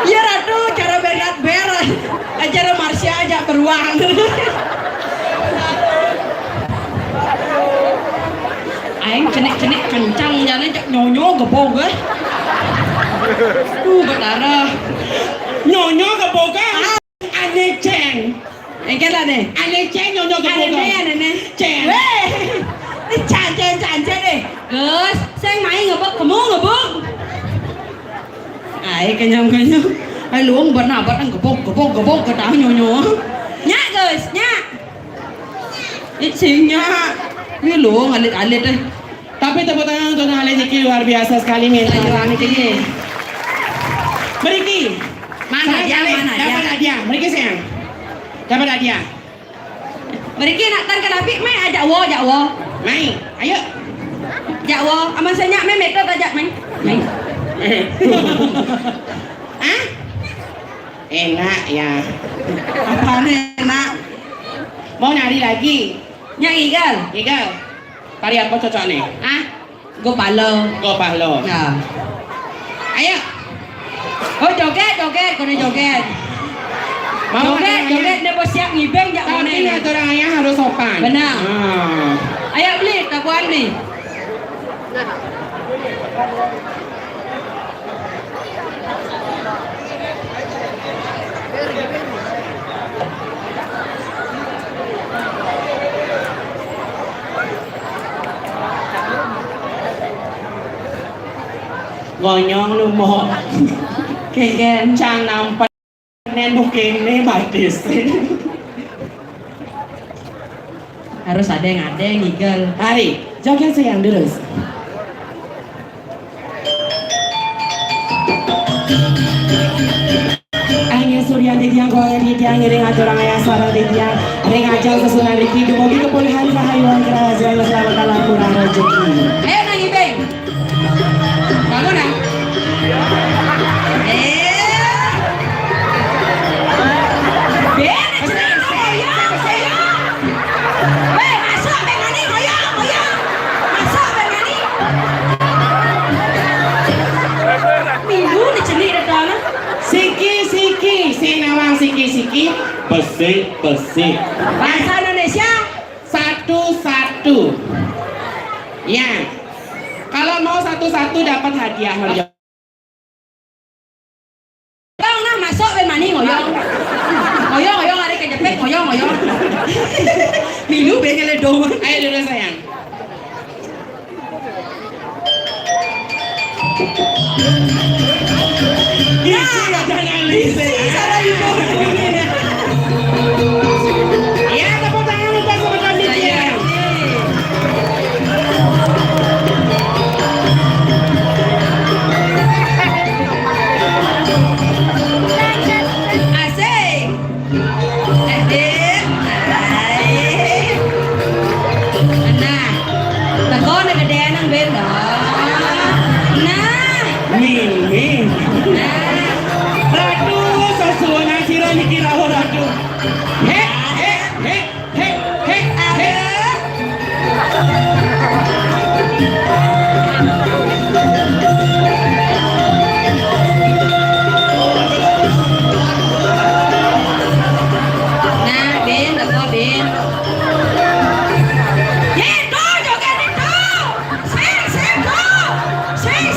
Ya Ratu, cara berat-berat. Acara Marsha aja beruang. Aing cenik-cenik kencang jalan cak nyonyo gebog. Betara. Nyonyo keboga. Ane ceng. Engkel ane. Ane ceng nyonyo keboga. Ane. Ceng. Weh. Ini can deh. Gus, saya main ngebog, kamu ngebog. Ai kenyang. Ai luang benar ang gebog ke tahu nyonyo. Nyak Gus, nyak. Isinya. Ini luang alit-alit deh. Tapi tepuk tangan untuk Nale Niki luar biasa sekali minta Niki. Meriki. Mana dia? Dapat hadiah. Meriki sayang. Dapat hadiah. Mereka nak tan kadapi mai ajak wo. Mai, ayo. Jak wo, aman saya nyak mai meter ajak mai. Hah? Enak ya. Apaan enak? Mau nyari lagi? Nyak igal. Igal. Tari apa cocok nih? Ah, go palo. Go pahlo. Nah. Ayo. Oh joget, kono joget. Mau Joget, dia bos siap ngibeng jak Tapi mana. aturan ayah harus sopan. Benar. Ah. Ayo beli, tabuan beli. Gonyong lu mau Ken. Chang nampak nen mungkin nih batis. Harus ada yang igal. Hari, joget sayang terus. Anya Surya di tiang kowe di tiang ngiring aturang ayah sarang di tiang ring ajang sesunan riki dumugi kepulihan rahayuan kerajaan selamat dalam kurang rezeki. Ayo nang ngibeng. Bangun nang. Siki pesik. Bahasa Indonesia Satu. Ya. Kalau mau satu-satu dapat hadiah. Bang nah masuk ben mani ngoyong. Ngoyong hari kejepit ngoyong. Milu ben ngele do. Ayo dulu sayang. Ya, tepuk tangan untuk teman-teman di sini. Asik. Nah, tegon na gedean ang ben. Nah. Min. Ratu sesuatu sira dikira ratu. He. Nah, Ben, teko Ben. Gitu, joget itu. Sing, go. Sing.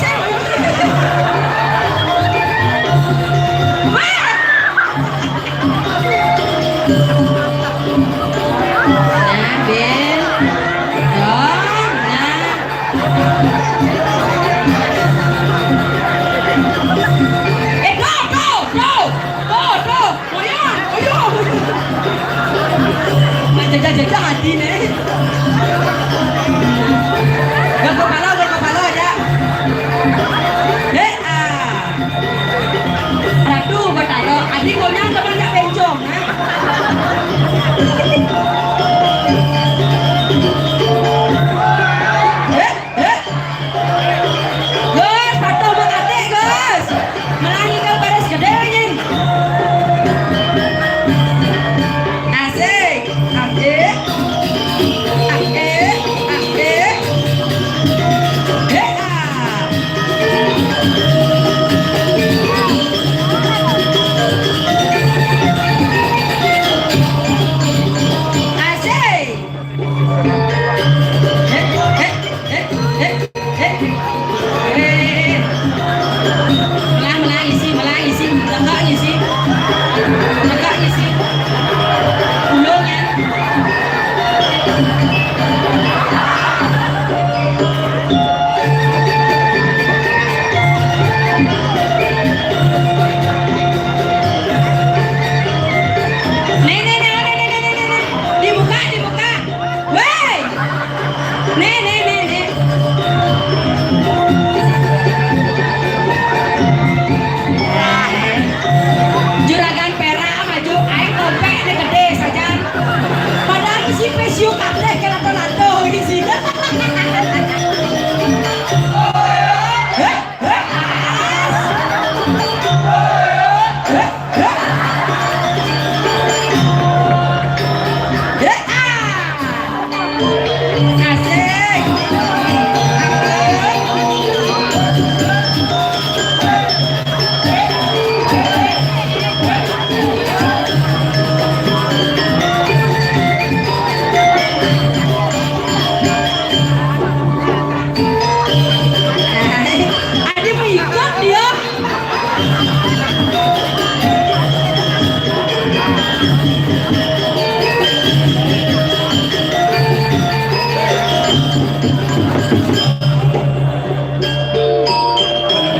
Melang isi, legak isi. Ulung ya. Dibuka. Wey. Nih. Juragan perak maju, aing kopek nih gede saja. Padahal isi pesiu kabeh kena tolado isi. Ada mau ikut dia.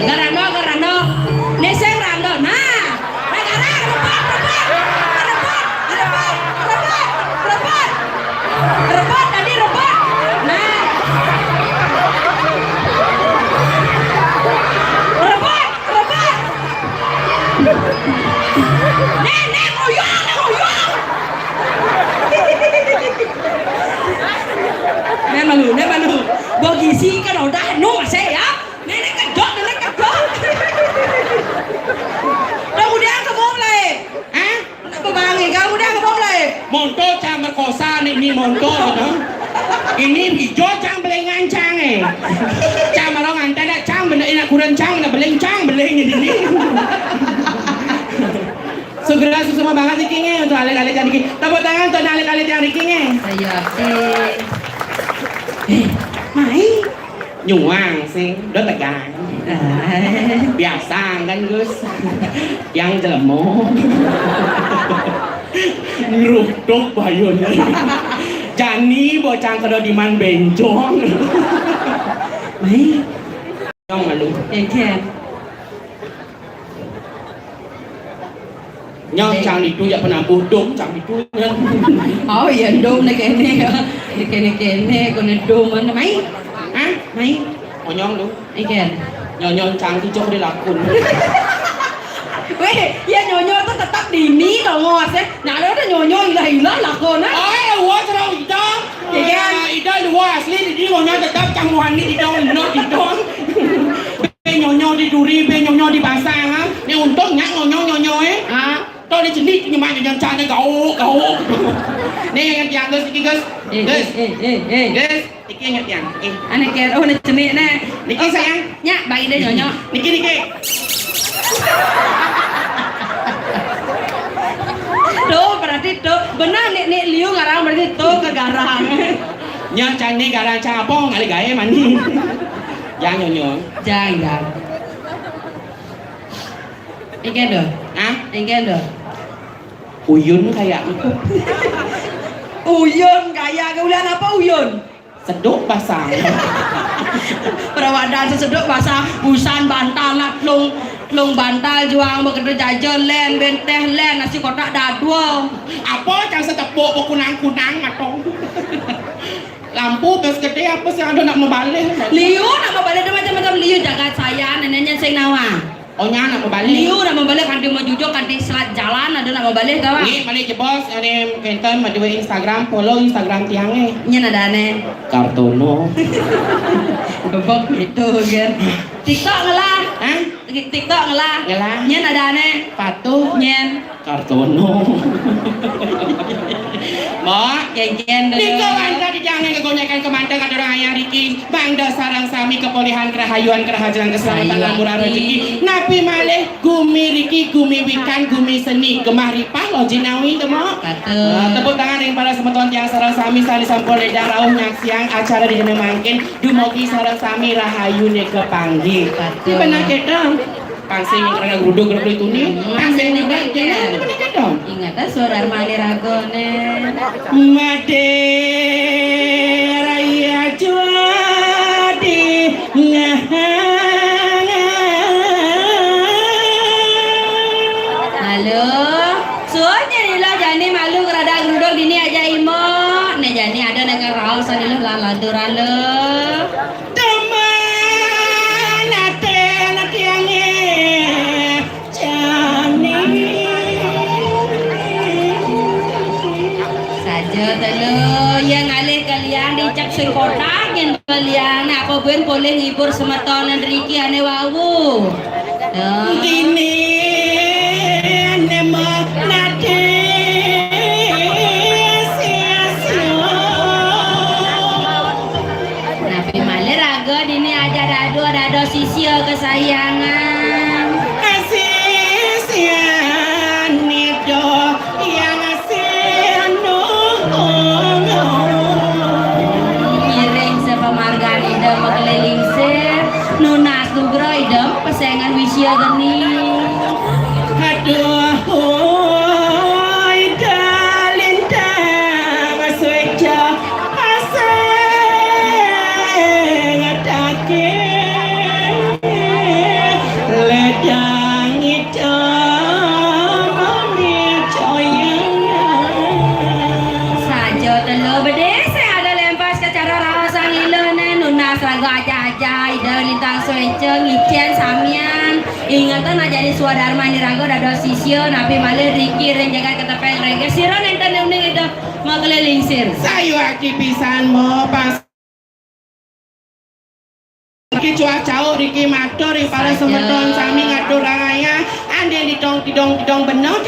Garano. Neseng rando. Nah. Rebut tadi rebut. Nah. Rebut. Nek ngoyong. Nek malu. Bagi si kan udah nu saya ya. Nek kedok. Kemudian kamu mulai. Bebangi kamu udah kamu mulai. Monto cang berkosa nih mi monto gitu. Ini hijau cang beleng ngancang Cang marong antara cang bener enak kurang cang na beleng ini. Segera susuma banget nih kingnya untuk alit-alit yang dikit. Tepuk tangan untuk alit-alit yang dikitnya. Saya Mai nyuang sih, udah tegang. Biasa kan Gus, yang jelemo ngeruduk bayunya. Jani bocang kedo diman bencong. Mai, Yang malu. Ken. Nyong cang itu ya pernah buduk cang itu. Oh iya dom nek kene kono dom mana mai? Hah? Mai, Nyong lu, Ken. nyong cang itu cok dilakun. Weh, ya nyonyo tuh tetap dini dong ngos ya. Nah, ada nyonyo hilang lakon ah. Oh, wah terus itu. Iya. Itu luas asli di nyong tetap cang muhani di dong. Nyonyo di duri, nyonyo di pasang ha. Ini untung nyak nyonyo Ah, tôi đi chuẩn bị nhưng mà nhận cha nó gấu nè nhận dạng tôi Gus Gus Niki nhận dạng aneh Ken, oh nek cenik nah. Niki sayang Nya, bagi dia nyonyo. Niki Tuh berarti tuh benar nek liu ngarang berarti tuh kegarang. nhớ chàng đi garang cha bong ali gaya mani yang nyonyo Jangan. Ikan dah. ah Ikan dah. uyun kayak itu Uyun gaya keulian apa uyun? seduk basah Perawadan seseduk bahasa busan bantal nak lung bantal juang bekerja jajan len benteh len nasi kotak dadua. apa chàng setepuk kunang matong lampu gas gede apa sih ada nak membalik Liu nak membalik ada macam-macam liu jaga saya neneknya sing nawa. oh nya nak membalik Liu nak membalik kanti mejujuk kanti selat jalan ada nak membalik kawan. ni balik je bos ada kenten ma dua Instagram follow Instagram tiangnya Nya ada aneh. Kartono Bebek itu kan. TikTok ngelah. ah TikTok ngelah. Ngelah. Nyen ada aneh. patuh Nyen. Kartono Mak Ken dulu. Niko anda dijangan kegonyakan kemanteng ada orang ayah Riki Bangda sarang sami kepolihan kerahayuan kerahajalan keselamatan Ayo, lan murah Riki. rezeki Napi malih gumi Riki gumi wikan gumi seni gemah ripah lo jinawi temo tepuk tangan yang para semeton tiang sarang sami sali sampul ledah rauh nyaksiang acara di dina mangkin dumugi sarang sami rahayu ne kepanggih Betul. Ini benar kita Pangsing yang kena geruduk itu nih. Pangsing nih kan, dong. Ingat suara Armani Ragone. Made raya jadi Halo, soalnya nih lah jani malu kerada geruduk dini aja imo. Nih jani ada negara raus nih lah laladuran lo. teman ate latiange jani Saja telo yang alih kalian dicak sekotak yang kalian apa pun boleh ngibur semetonan Riki ane wawu. dini nema nate Nabi malir raga dini aja dado sisio kesayangan. asisian nido yang asino Miring sepemargan idam keliling sir nunas nugro idam pesengan wisya geni. aduh oi dalinda masweja aseng atake ledang itu mami coyang Saja telo bede saya ada lempas ke cara rawasan ilone nunas raga aja idam lintang sueca ngicen samian ingatan aja di suara Armani raga dado sisio napi malir Riki renjaga ketepeng rengge siron enten uning itu mau keliling sir. sayu aki pisanmu pas Riki cuacau Riki matur para semeton sami ngatur rangaya ande didong benong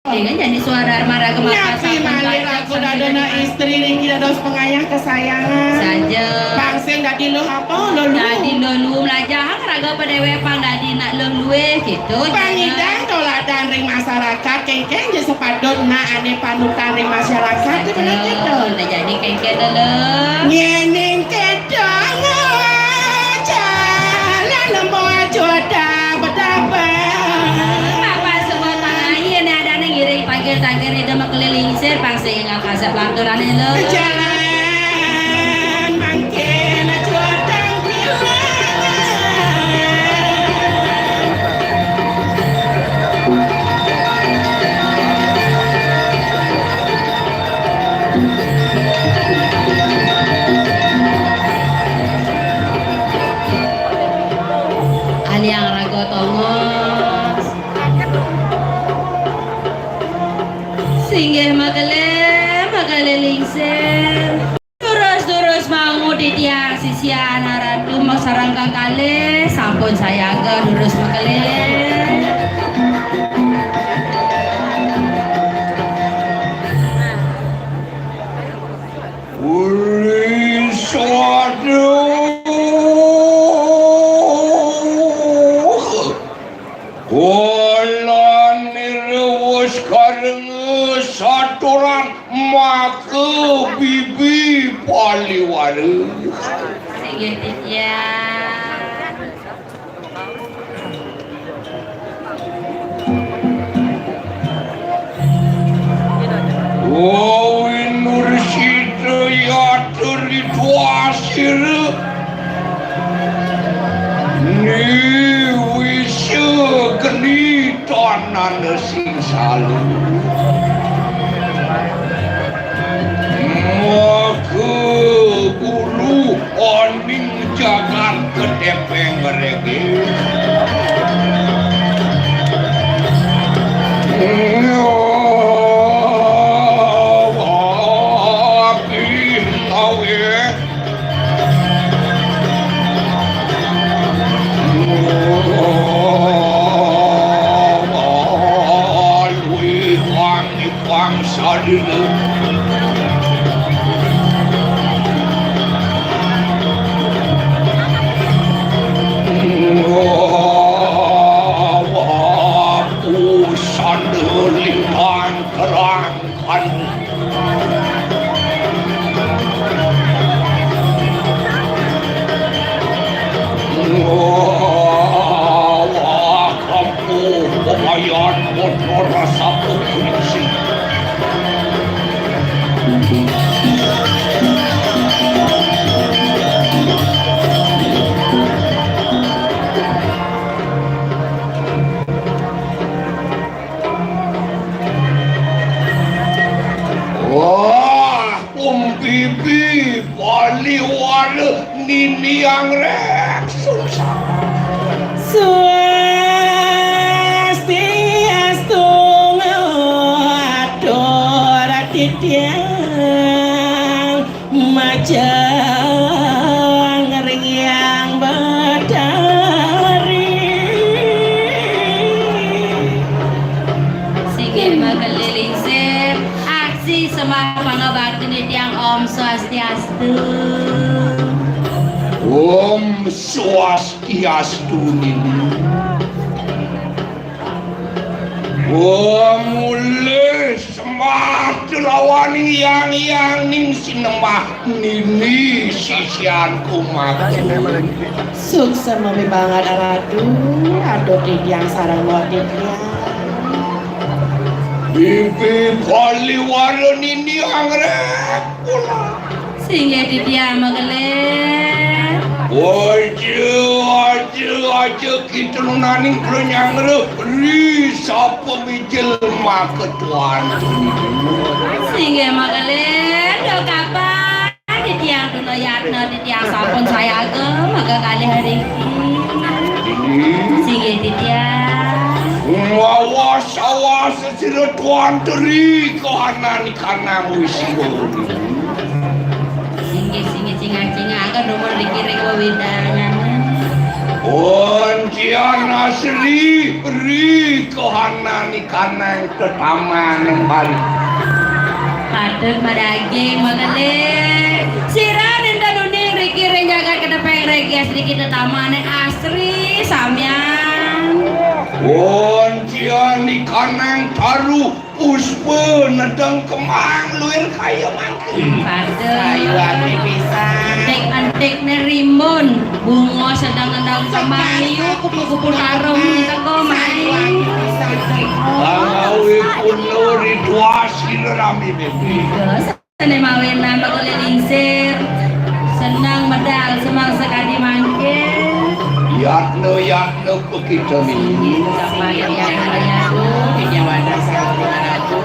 Dengan jadi suara Armara kemaka Nyapi malir aku dadana istri Riki dados pengayah kesayangan saja. Bangsen dadi lu apa lu Dadi lolu melajah raga pedewe pang dadi nak lelue gitu. Pangidang toladan ring masyarakat kengkeng je sepadona ane panutan ring masyarakat itu bener gitu Nah jadi kengke dulu. nyeneng kedong jalan lemah jodoh betapa Apa sebuah tangahin ada nang ngiring tangkir itu mah keliling sir pangsi yang kasep lanturan itu. jalan mangkin jodoh bilang Aliang rago tongos. Singgih makeliling sir. Terus mau di tiang sisian haratu masarangka kali sampun saya agak terus makeliling. Uli suatu Kuala nirwus kareng saturan maka bibi paliwaru Singgih di tiang. Wawin nursita ya terituasir Ni wisa geni tanan sing salu Maka bulu oning jagat kedepeng regi Oh Bathara Sapa Ningsih. Wah, Bibi Waliwala Nini Anggrek susah. Swastiastu atur titiang majang riang badari. Sige magaliling sir, aksi sama pangabakti ni tiang Om Swastiastu. Om Swastiastu Nini. Om mulai semat lawan yang ning sinemah Nini sisianku maku. Sukses memibangan aradu, ado titiang sarang mau titiang. Bibi Waliwala Nini Anggrek pula. Sige titiang magaling. Aja kita naning penyangre risa pemijil maketuan. Sige magaling. Do kapan titiang tuno yakna titiang sampun saya ke maga kali hari ini. Sige titiang. Awas sira tuan teri kohanan kanamu isiwo. Singe cinga kan nomor dikiring wawidangan. Onjian asli ri kohanan kanang ketaman bali. Padahal madaging magaling. Siran enda nuning dikiring jaga kedepeng regi asli kita tamane asri samyan. Onjian kanang taru puspa nedang kemang luir kaya mangke. Padahal antek nerimun bunga sedang-sedang kembang liu kupu-kupu tarung di tengko main. Awi kuno rituasi rami bibi. Senang mawin nama keliling senang medal semang sekali mangke. Yakno kita ini. Sama yang tuh di wadah sama tuh.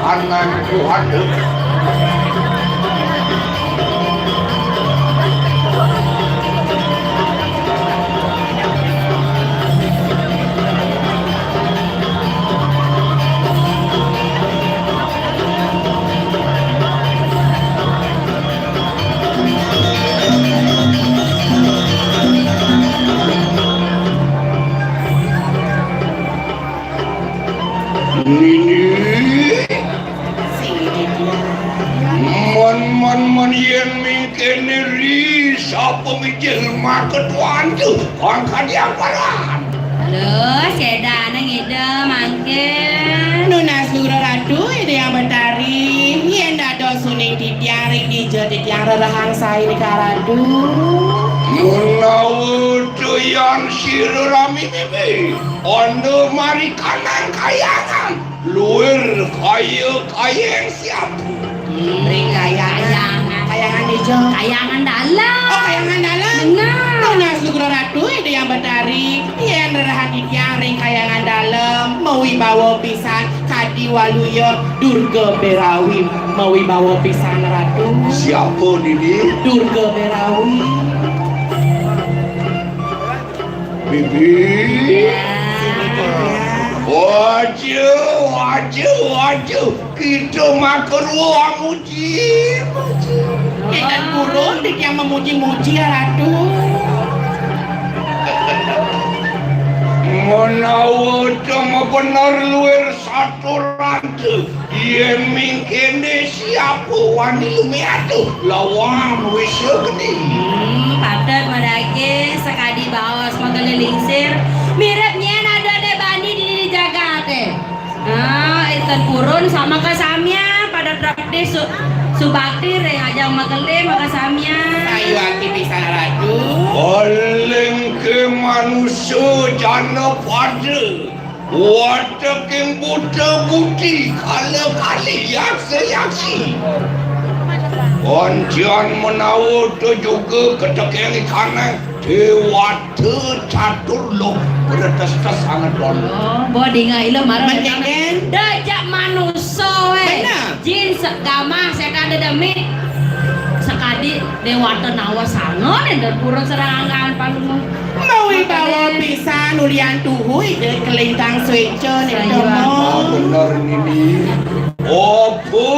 Kanan Tuhan. Mon yen mingke neri sapa mijil maketuan tu angkat yang paran. Halo, seda nang ide mangke. Nuna Sura Ratu ide yang betari, yen dado suning titiang rigi je titiang rerahang sai ni karadu. Menawu doyan sira rami bibi, ondo mari kanan kayangan, luir kaya siap. Kayangan hijau. Kayangan dalam. Oh, kayangan dalam. Benar. Nuna Sugro Ratu ide yang betari, yen rerahan titiang ring kayangan dalam, mawibawa pisan kadi waluyo Durga Berawi, mawibawa pisan Ratu. Siapa Didi? Durga Berawi. Bibi. Wajah, kita makan uang muji. Kita burung yang memuji-muji Ratu. Menawa cuma benar luar aturan tu yen mingkene siapa wani lumiatu lawang wis gede Padat madake sekadi baos magalingsir mirip nyen ada de bani di jaga teh. Nah, itu purun sama kasamnya pada traktir subakti re ajang magale makasamnya. Ayo aki bisa radu. paling ke manusia jana pada watak yang buta budi kala-kali yaksi Onjian menawa tu juga ketekeng kanan dewata catur lo bertas-tas sangat don. Oh, bodi ngailo marah Mendengen. dajak manusia we. Benar. Jin segama sekade demi sekadi dewata nawa sangon dan purun serangan palung. Mau bawa pisan ulian tuhui de kelintang switcher nih Saya Ah, tomo. benar ini. Opo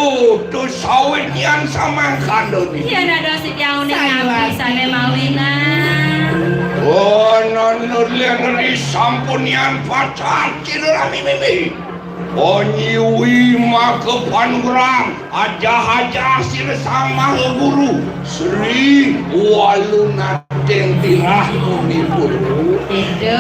tu sawit yang sama kando ni. Iya ada si jauh nih Saya ngapi lagi. sane mawina. Oh, non nulian di sampun yang pacar kira mimi. Onyiwi maka panuram aja sir sama guru Sri waluna teng tirah munipun. Itu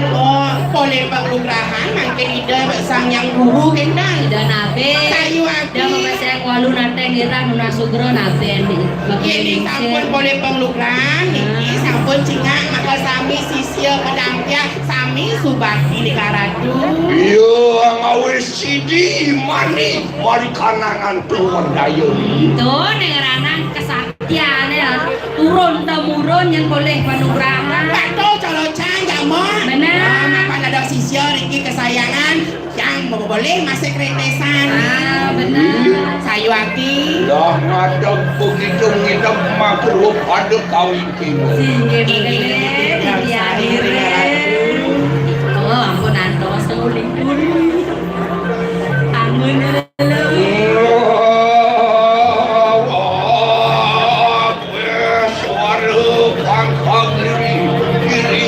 Oh, boleh pak lugrahan mangke ide sang yang guru kendang. dan nabe. Sayu aki. Dia memasang walu nate ngira nuna sugro nabe nih. Ini sampun boleh penglukran, ini sampun cingak maka sami sisya pedangnya sami subakti di karatu. Iya ngawes sidi mani mari kanangan tuan daya. Tuh nengeranan kesaktian ya turun temurun yang boleh panugrahan. Pak to colocang jamon. Benar. Maka ada sisya Riki kesayangan yang boleh masuk kretesan. Ah benar. Sayu aki. Dah ngadap begitu ngidap makhluk pada kawin kita. Singgih begele di akhirin. Oh ampun antos nguling Angun dulu. Suara pangkang kiri.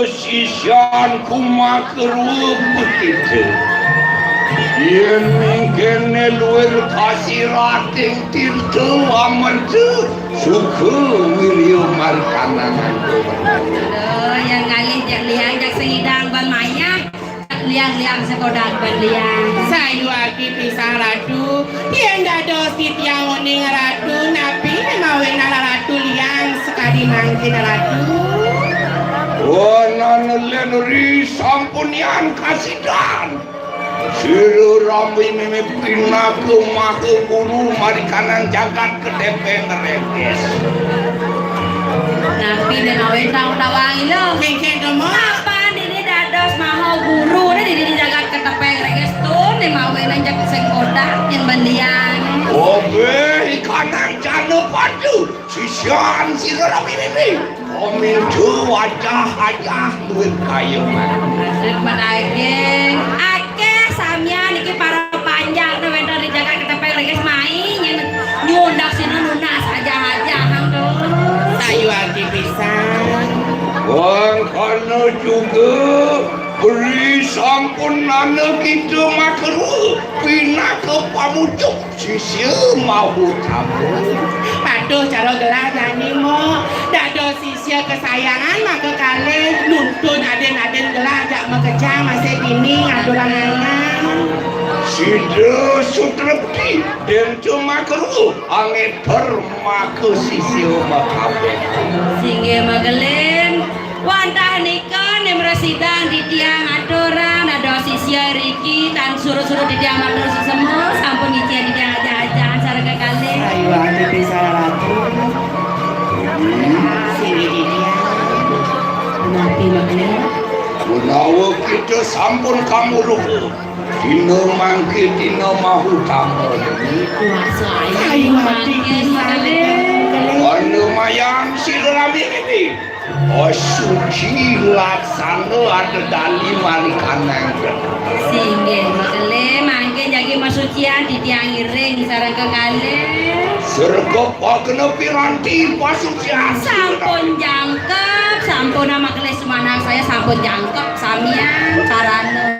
Sisyan kumakeruk begitu. Yen mingkene luar kasih rating tirtu aman tu suku wiryo markanangan. Aduh, yang ngalih jak liang jak sehidang ban maya liang-liang sekodak ban liang. Sayu aki pisang ratu. Yang dado sitiang oning ratu napi mawe nala ratu liang sekali nangkin ratu. Wanan lenuri sampun yang kasidan. Siru rambi mimi pina ke mahu guru mari kanan jagat ke tepe ngerekes. Napi na nawentang tawang ilo. Kengkeng kamu. Apa dini dados maho guru na dini jagat ketepeng regestu ni mawe nanjak sengkodak yang bandian. Oke, ikan jana padu. Sisian sirah bibi. Omil tu wajah aja duit kayu. Maksud menagih. Akeh samia niki para panjang na wenda di jagat ketepeng reges main nyundak sina nunas aja hang tuh. Sayu hati pisan. Wang kana juga beri sampun nana kita makru pina ke pamucuk sisi mahu tamu. Aduh cara gelah nyanyi mo. Dado sisia kesayangan maka kali nuntun aden-aden gelah jak mekejang masih gini ngadulang angan. Sida sutrepti dan cuma keru angin termaku sisi makabe. Singge magelen wantah nikah nem residang di tiang aturan ada sisia Riki tan suruh-suruh di tiang matur sesemu sampun ngician di tiang aja-ajahan sareng kali. Sayu hati pisan ratu. Sini di dia. Napi magelen. Menawa kita sampun kamu ruhu. Dina mangke dina mahu tamu. Kuasa Sayu hati pisan. Anu mayang sirami ini. Suci laksana ada dali malikanang. Singge magelen mangke jagi masucian di tiang iring sareng kali. Serga pakna piranti pasucian. Sampun jangkep, sampun nama keles manang saya sampun jangkep samian carane.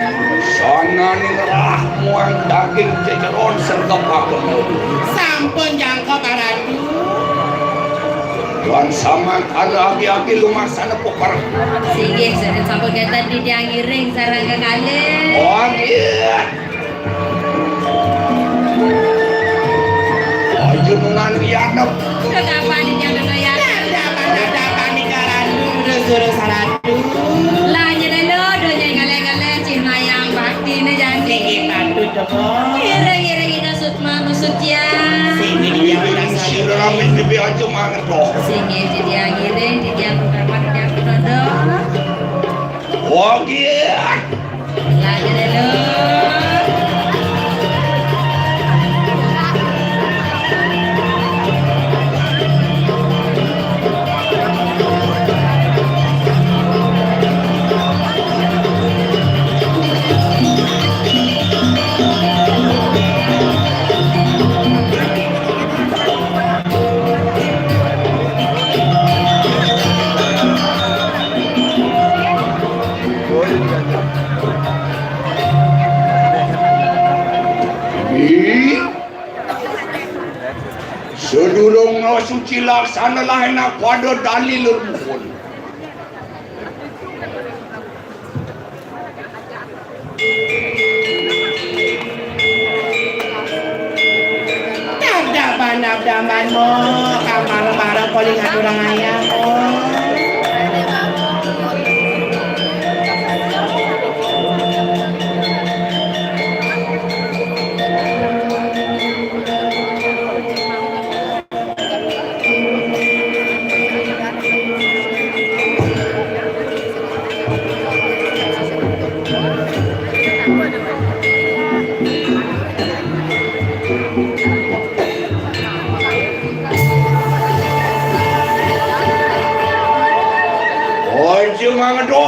Sana ngerah muang daging ceceron serga pakna. Sampun jangkau ratu. Dan sama kana agi-agi lumaksana pokar. Singge sering sampun kita di tiang iring sareng kali. Oh iya. Ayo nungan lianap. Kapan di tiang ya? Dapat nikaran udah suruh salatu. Lah nyedelo donya gale-gale cih mayang bakti ne janji. Sini patu coba. Iring-iring ina sutma nusucian. Sini dia udah Sirami bibi aja manget loh. Singge di tiang iring di tiang kamar di tiang penondo. Oh iya. Lah nyedelo. Sedurung no suci laksana lain pada dalil rumpun. Nabdaman mo kamar-mara poling adurang ayam mo.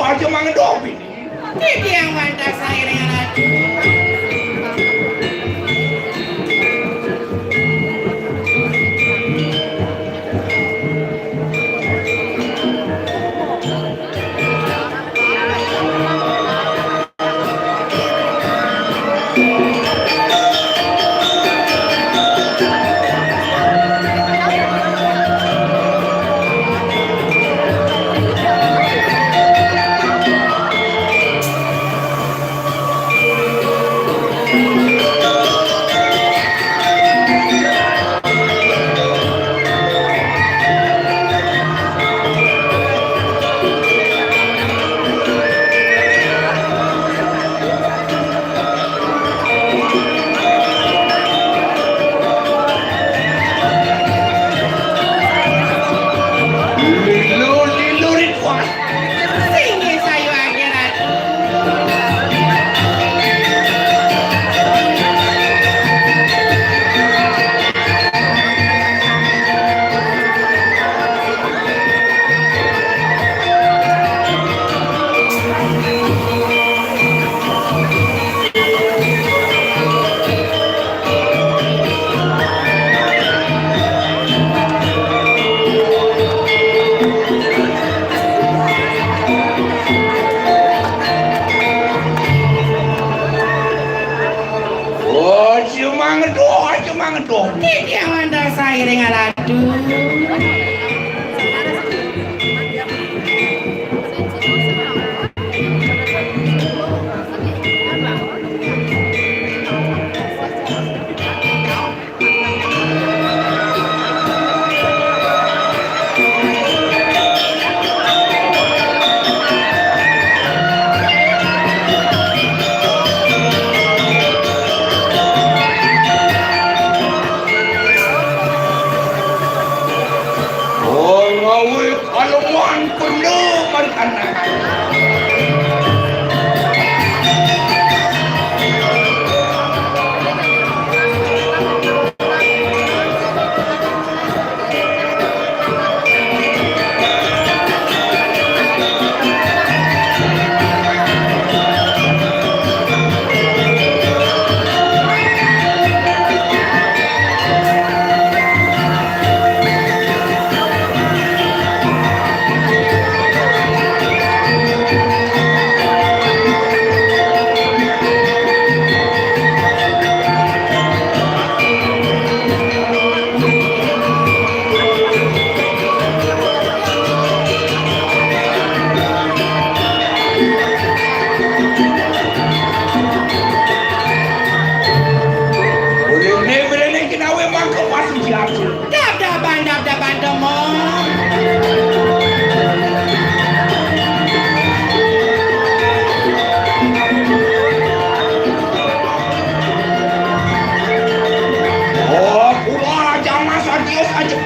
Aja mangedo bini. Ini yang mantap saya dengan ratu. dong. Tidak mandar saya dengan ladu. Oh, ngawi kaluan penuh berkanan. Boleh kita memang ke pasir siapa? Dap-dapan demong. Oh, pula jangan saja saja.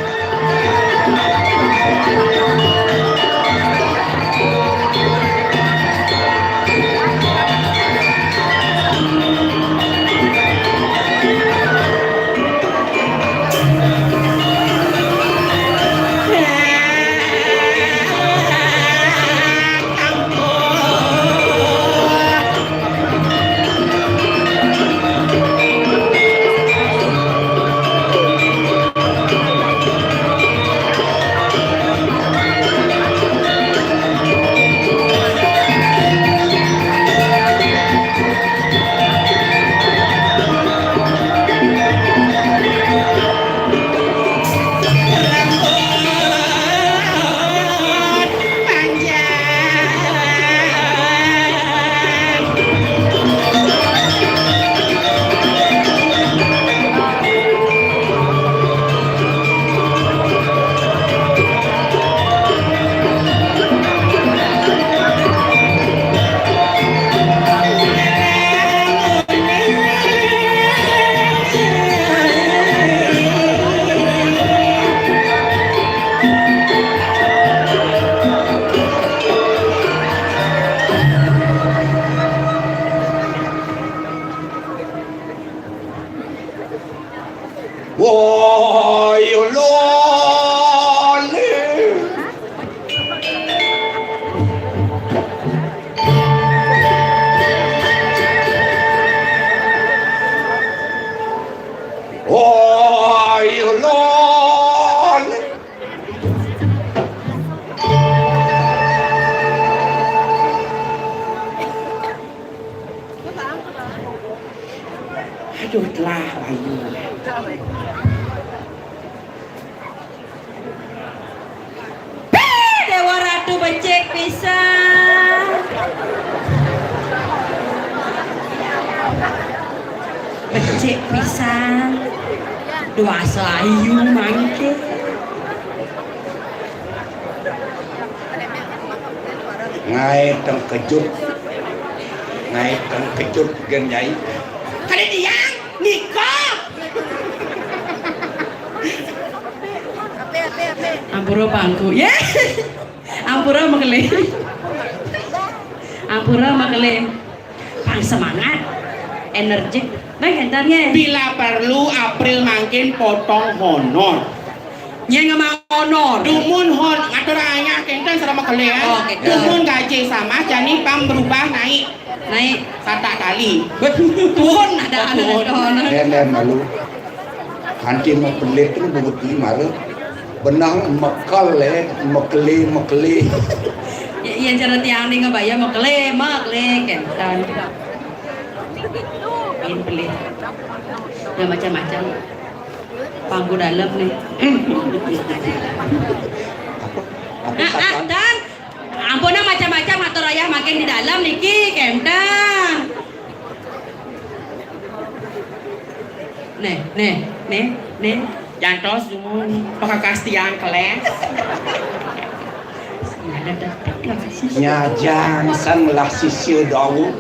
Woi, loli. Woi, loli. Aduh telah bayu. Dewa Ratu becek pisan. Becek pisan. Dua sayu mangke. Ngai teng kejut. Ngai teng kejut gen nyai. Kali dia nikah. Ampura bangku. Ya. Ampura makele. Ampura makele. Pang semangat. Energik. Baik entarnya. Bila perlu April mungkin potong honor. Nya nggak mau honor. Dumun hon aturannya kenten selama kalian. Oh, gitu. Dumun gaji sama jadi pam berubah naik Naik. kata kali. Tuhun ada honor. Nenek malu. Hanti mau pelit tu bukti malu. Benang mekeli. Yang cara tiang ni ngebaya makele kentan. Pin beli. Ya macam-macam. Pangku dalam nih. Dan ampun macam-macam atur ayah makin di dalam niki kentang. Nih. Jantos semua pengakastian keles. Nyajang sanlah sisir daun.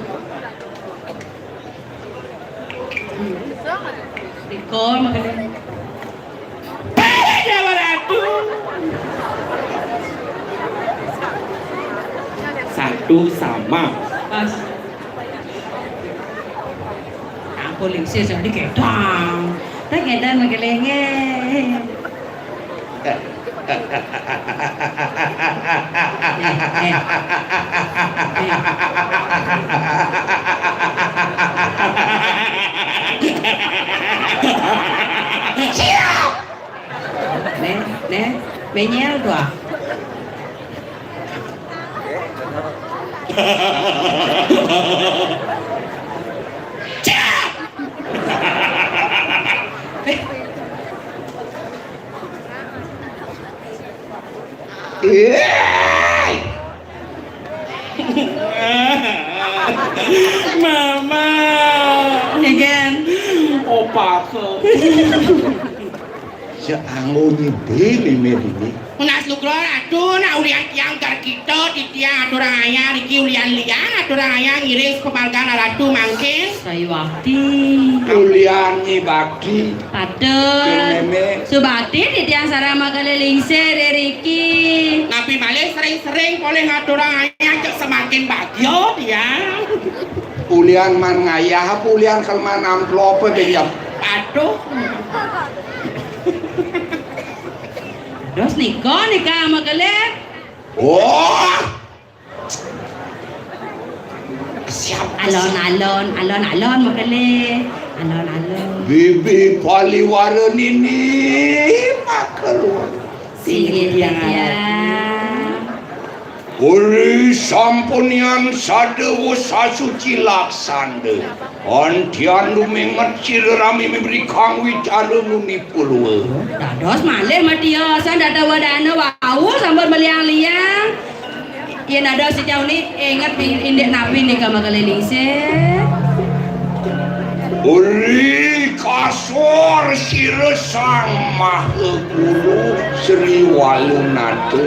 Dikol makan. Jawa Ratu. Satu sama. Pas. Ampun lingsir jadi ketang. Tak kedan makan lenge. Nè, mày nhớ rồi. Mama. Again. Opa ke. Seangonya beli ini. Unas lukro ratu na ulian tiang kar kita di tiang aturang ayah di ulian liang aturang ayah ngiris pemalkan ratu mangkin. Saya waktu. Uliani bakti. Patul. Subakti di tiang sarama keliling sereriki. Nabi Malih sering-sering boleh aturang ayah ke semakin bagio dia. Ulian man ngayah, ulian kelman amplop dia. Aduh. Dos nikah makalih. Oh. Siap. Alon makalih. Alon. Bibi paliwara nini makeluar. Singgih dia. Uri sampunian sadewa sasuci laksanda. Antian lumengat cirami memberi kang wicalu nuni pulwa. Dados malih matiosan dada wadana wau sambil meliang-liang. Ya nada sejauh ini ingat indek nabi nih kama keliling Uri kasor sira sang maha guru Sri Walunata.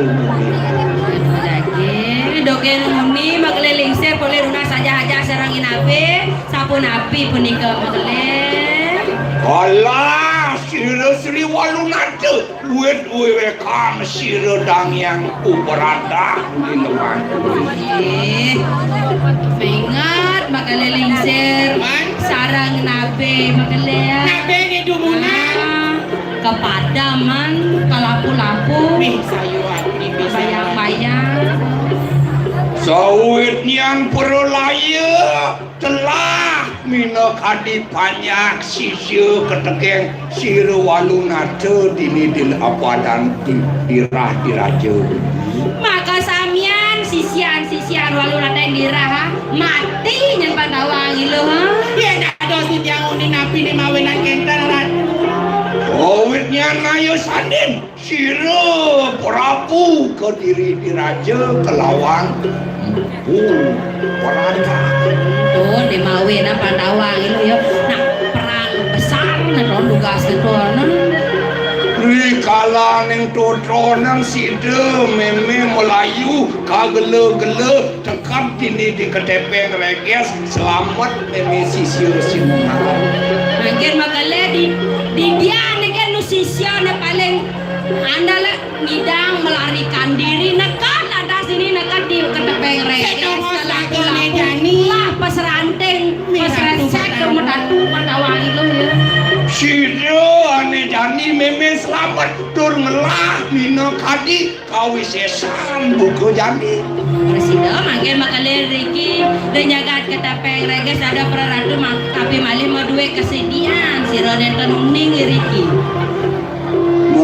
Doken muni makeliling boleh runa saja aja serangin nabi sapu nabi punika makelih. Alah sira Sri Walunata duit kang sira dang yang uberada di lemah. Ingat makeliling sarang nabi makelih. Nabi ni dumunan. Kepadaman kalapu-lapu. Sayu hati bayang-bayang. Sawit yang perlaya telah mina kadi banyak sisya ketekeng sira Walunata dini dil apadan dirah diraja. Maka samian sisian Walunata yang dirah mati nyen pandawangi lo ha. Ya dados si tiang undi nabi ni mawenan kentan rat. Sawitnya nayo sandin sira Prabu ke diri diraja kelawan perada. Tuh di mawe na pandawangi lo ya. Nah perang besar na ron dugas itu na. Rikala ning totro nang sida meme Melayu kagele-gele tekap dini di ketepeng reges selamat meme sisir sinuman. Mungkin makanya di dia nih kan nu sisya na paling andala ngidang melarikan diri nekat ada sini nekat di ketepeng reges. Lah pas ranting pas resek kemedatu pandawangi lo ya. Sida ane jani meme selamat tur ngelah mina kadi kawisesan buku jani. Presida mangke makale riki denyagat ketepeng reges ada peraratu tapi malih mau duwe kesediaan sira den uning riki.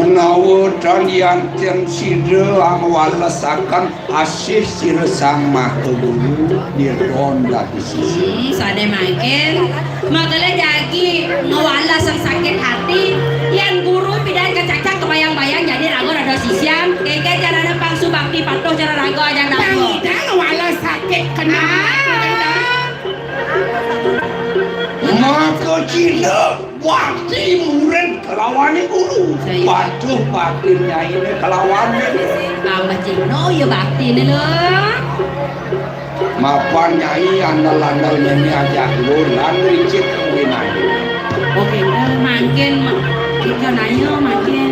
menawa dan yanten sida angwalasakan asih sira sang maha guru dirgon dadi sisi Sade makin makanya jagi ngawala sang sakit hati yang guru pidan kecacak kebayang-bayang jadi rago rada sisiam keke carana pangsu bakti patuh cara rago aja dago Wala sakit maka cina bakti murid kelawan guru patuh bakti nyai kelawan Abah Cino ya bakti nih lo mapan nyai andal-andal ini ajak lu lan ricit winai oke makin kita nayo makin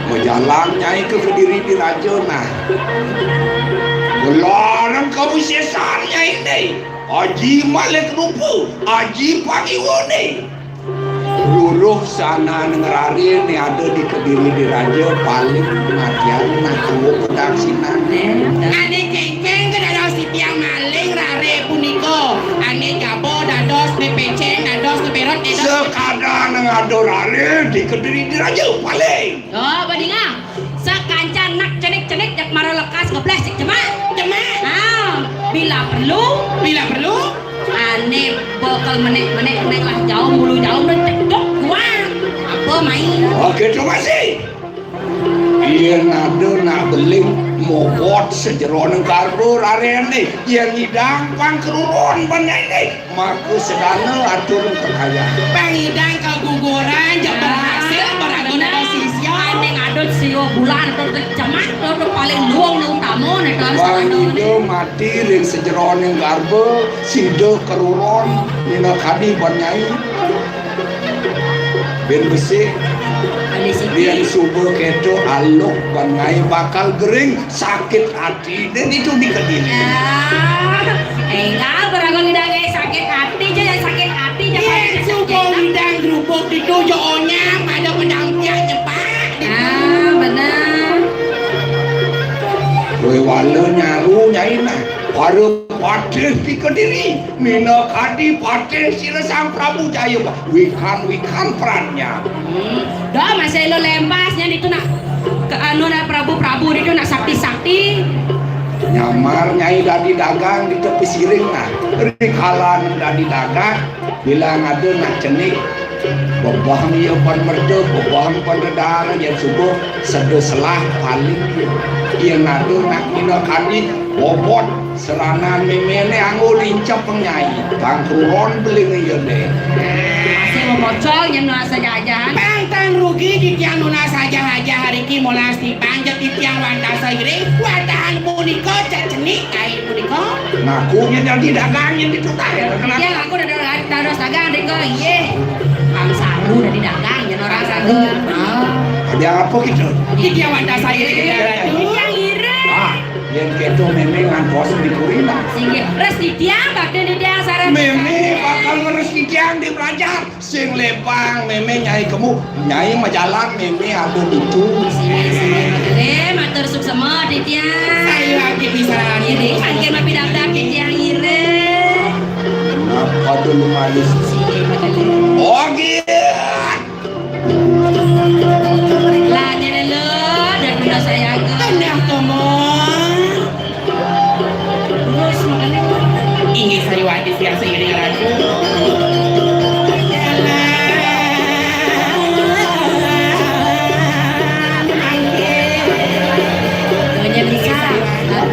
menjalan nyai ke Kediri di Rajona gelarang kamu sesarnya ini Aji Malik Rupu Aji Pagiwone luruh sana ngerari ini ada di Kediri di Raja paling matian naku pedang sinan Ane cengkeng ke dados sitiang maling rare puniko. Ane jabo dados nepeceng dados neperot dados. sekadar ngadorare di Kediri di Raja paling oh badinga sakancan nak cenik-cenik jak maro lekas ngeblas cek cemak bila perlu aneh bakal menek lah jauh mulu jauh dan cekdok gua apa main oke coba sih iya nado nak beling mobot sejeroning karbo rare ini yang hidang pang kerurun banyak ini maku sedana atur kekayaan Pangidang keguguran jak berhasil beraguna sisyo. aneh ngadot sio bulan atau cemak atau paling luang nih tamu nih kalau bang itu mati ring sejeroning karbo sido kerurun nina kadi banyak ben besi dia subuh keto aluk bangai bakal gering sakit hati dan itu di Kediri enggak beragung hidang sakit hati jadi sakit hati Yesu bidang gerubuk itu jonya pada pedangnya cepat. benar kowe wala nyaru nyaina para patih di Kediri mina kadi patih sira sang Prabu Jaya wikan perannya dah masih lo lempasnya itu nak ke anu nak Prabu itu nak sakti nyamar nyai dadi dagang di tepi siring nah rikalan dadi dagang bilang ada nak cenik bobahang iya pan merdu bobahang pan redara yang subuh sedo selah paling iya nado nak mina kadi bobot seranan memene anggo lincap pengyai bangkruron beling iya deh masih mau bocor yang nuasa jajan Pantang rugi di tiang nuna saja hari ki molas di panjat di tiang wanda sairi wadahan puniko cenik kai puniko. ngakunya jadi dagangnya itu tanya dia aku udah dados dagang deko iye kang saru udah di dagang ya orang saru ada apa gitu Di tiang wanda sairi yang ire yang keto memang ngangkos di kurina sehingga res di tiang bakal di tiang sarang meme bakal ngeres di tiang di belajar sing lepang meme nyai kamu nyai majalah meme ada itu sini matur suksema di tiang Saya lagi bisa ini makin mapi daftar di tiang ire apa dulu malis oh gitu lah jadi lo dan udah saya ke Tenang teman. terus makanya Ingin sariwati siang seiring raju. banyak bisa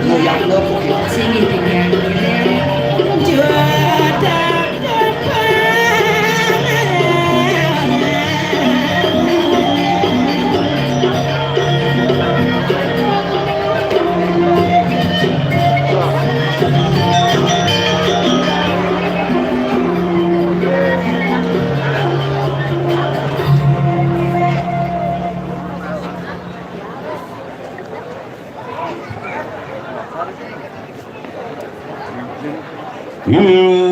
ngoyak lo gitu sini di tiang ire Hmm.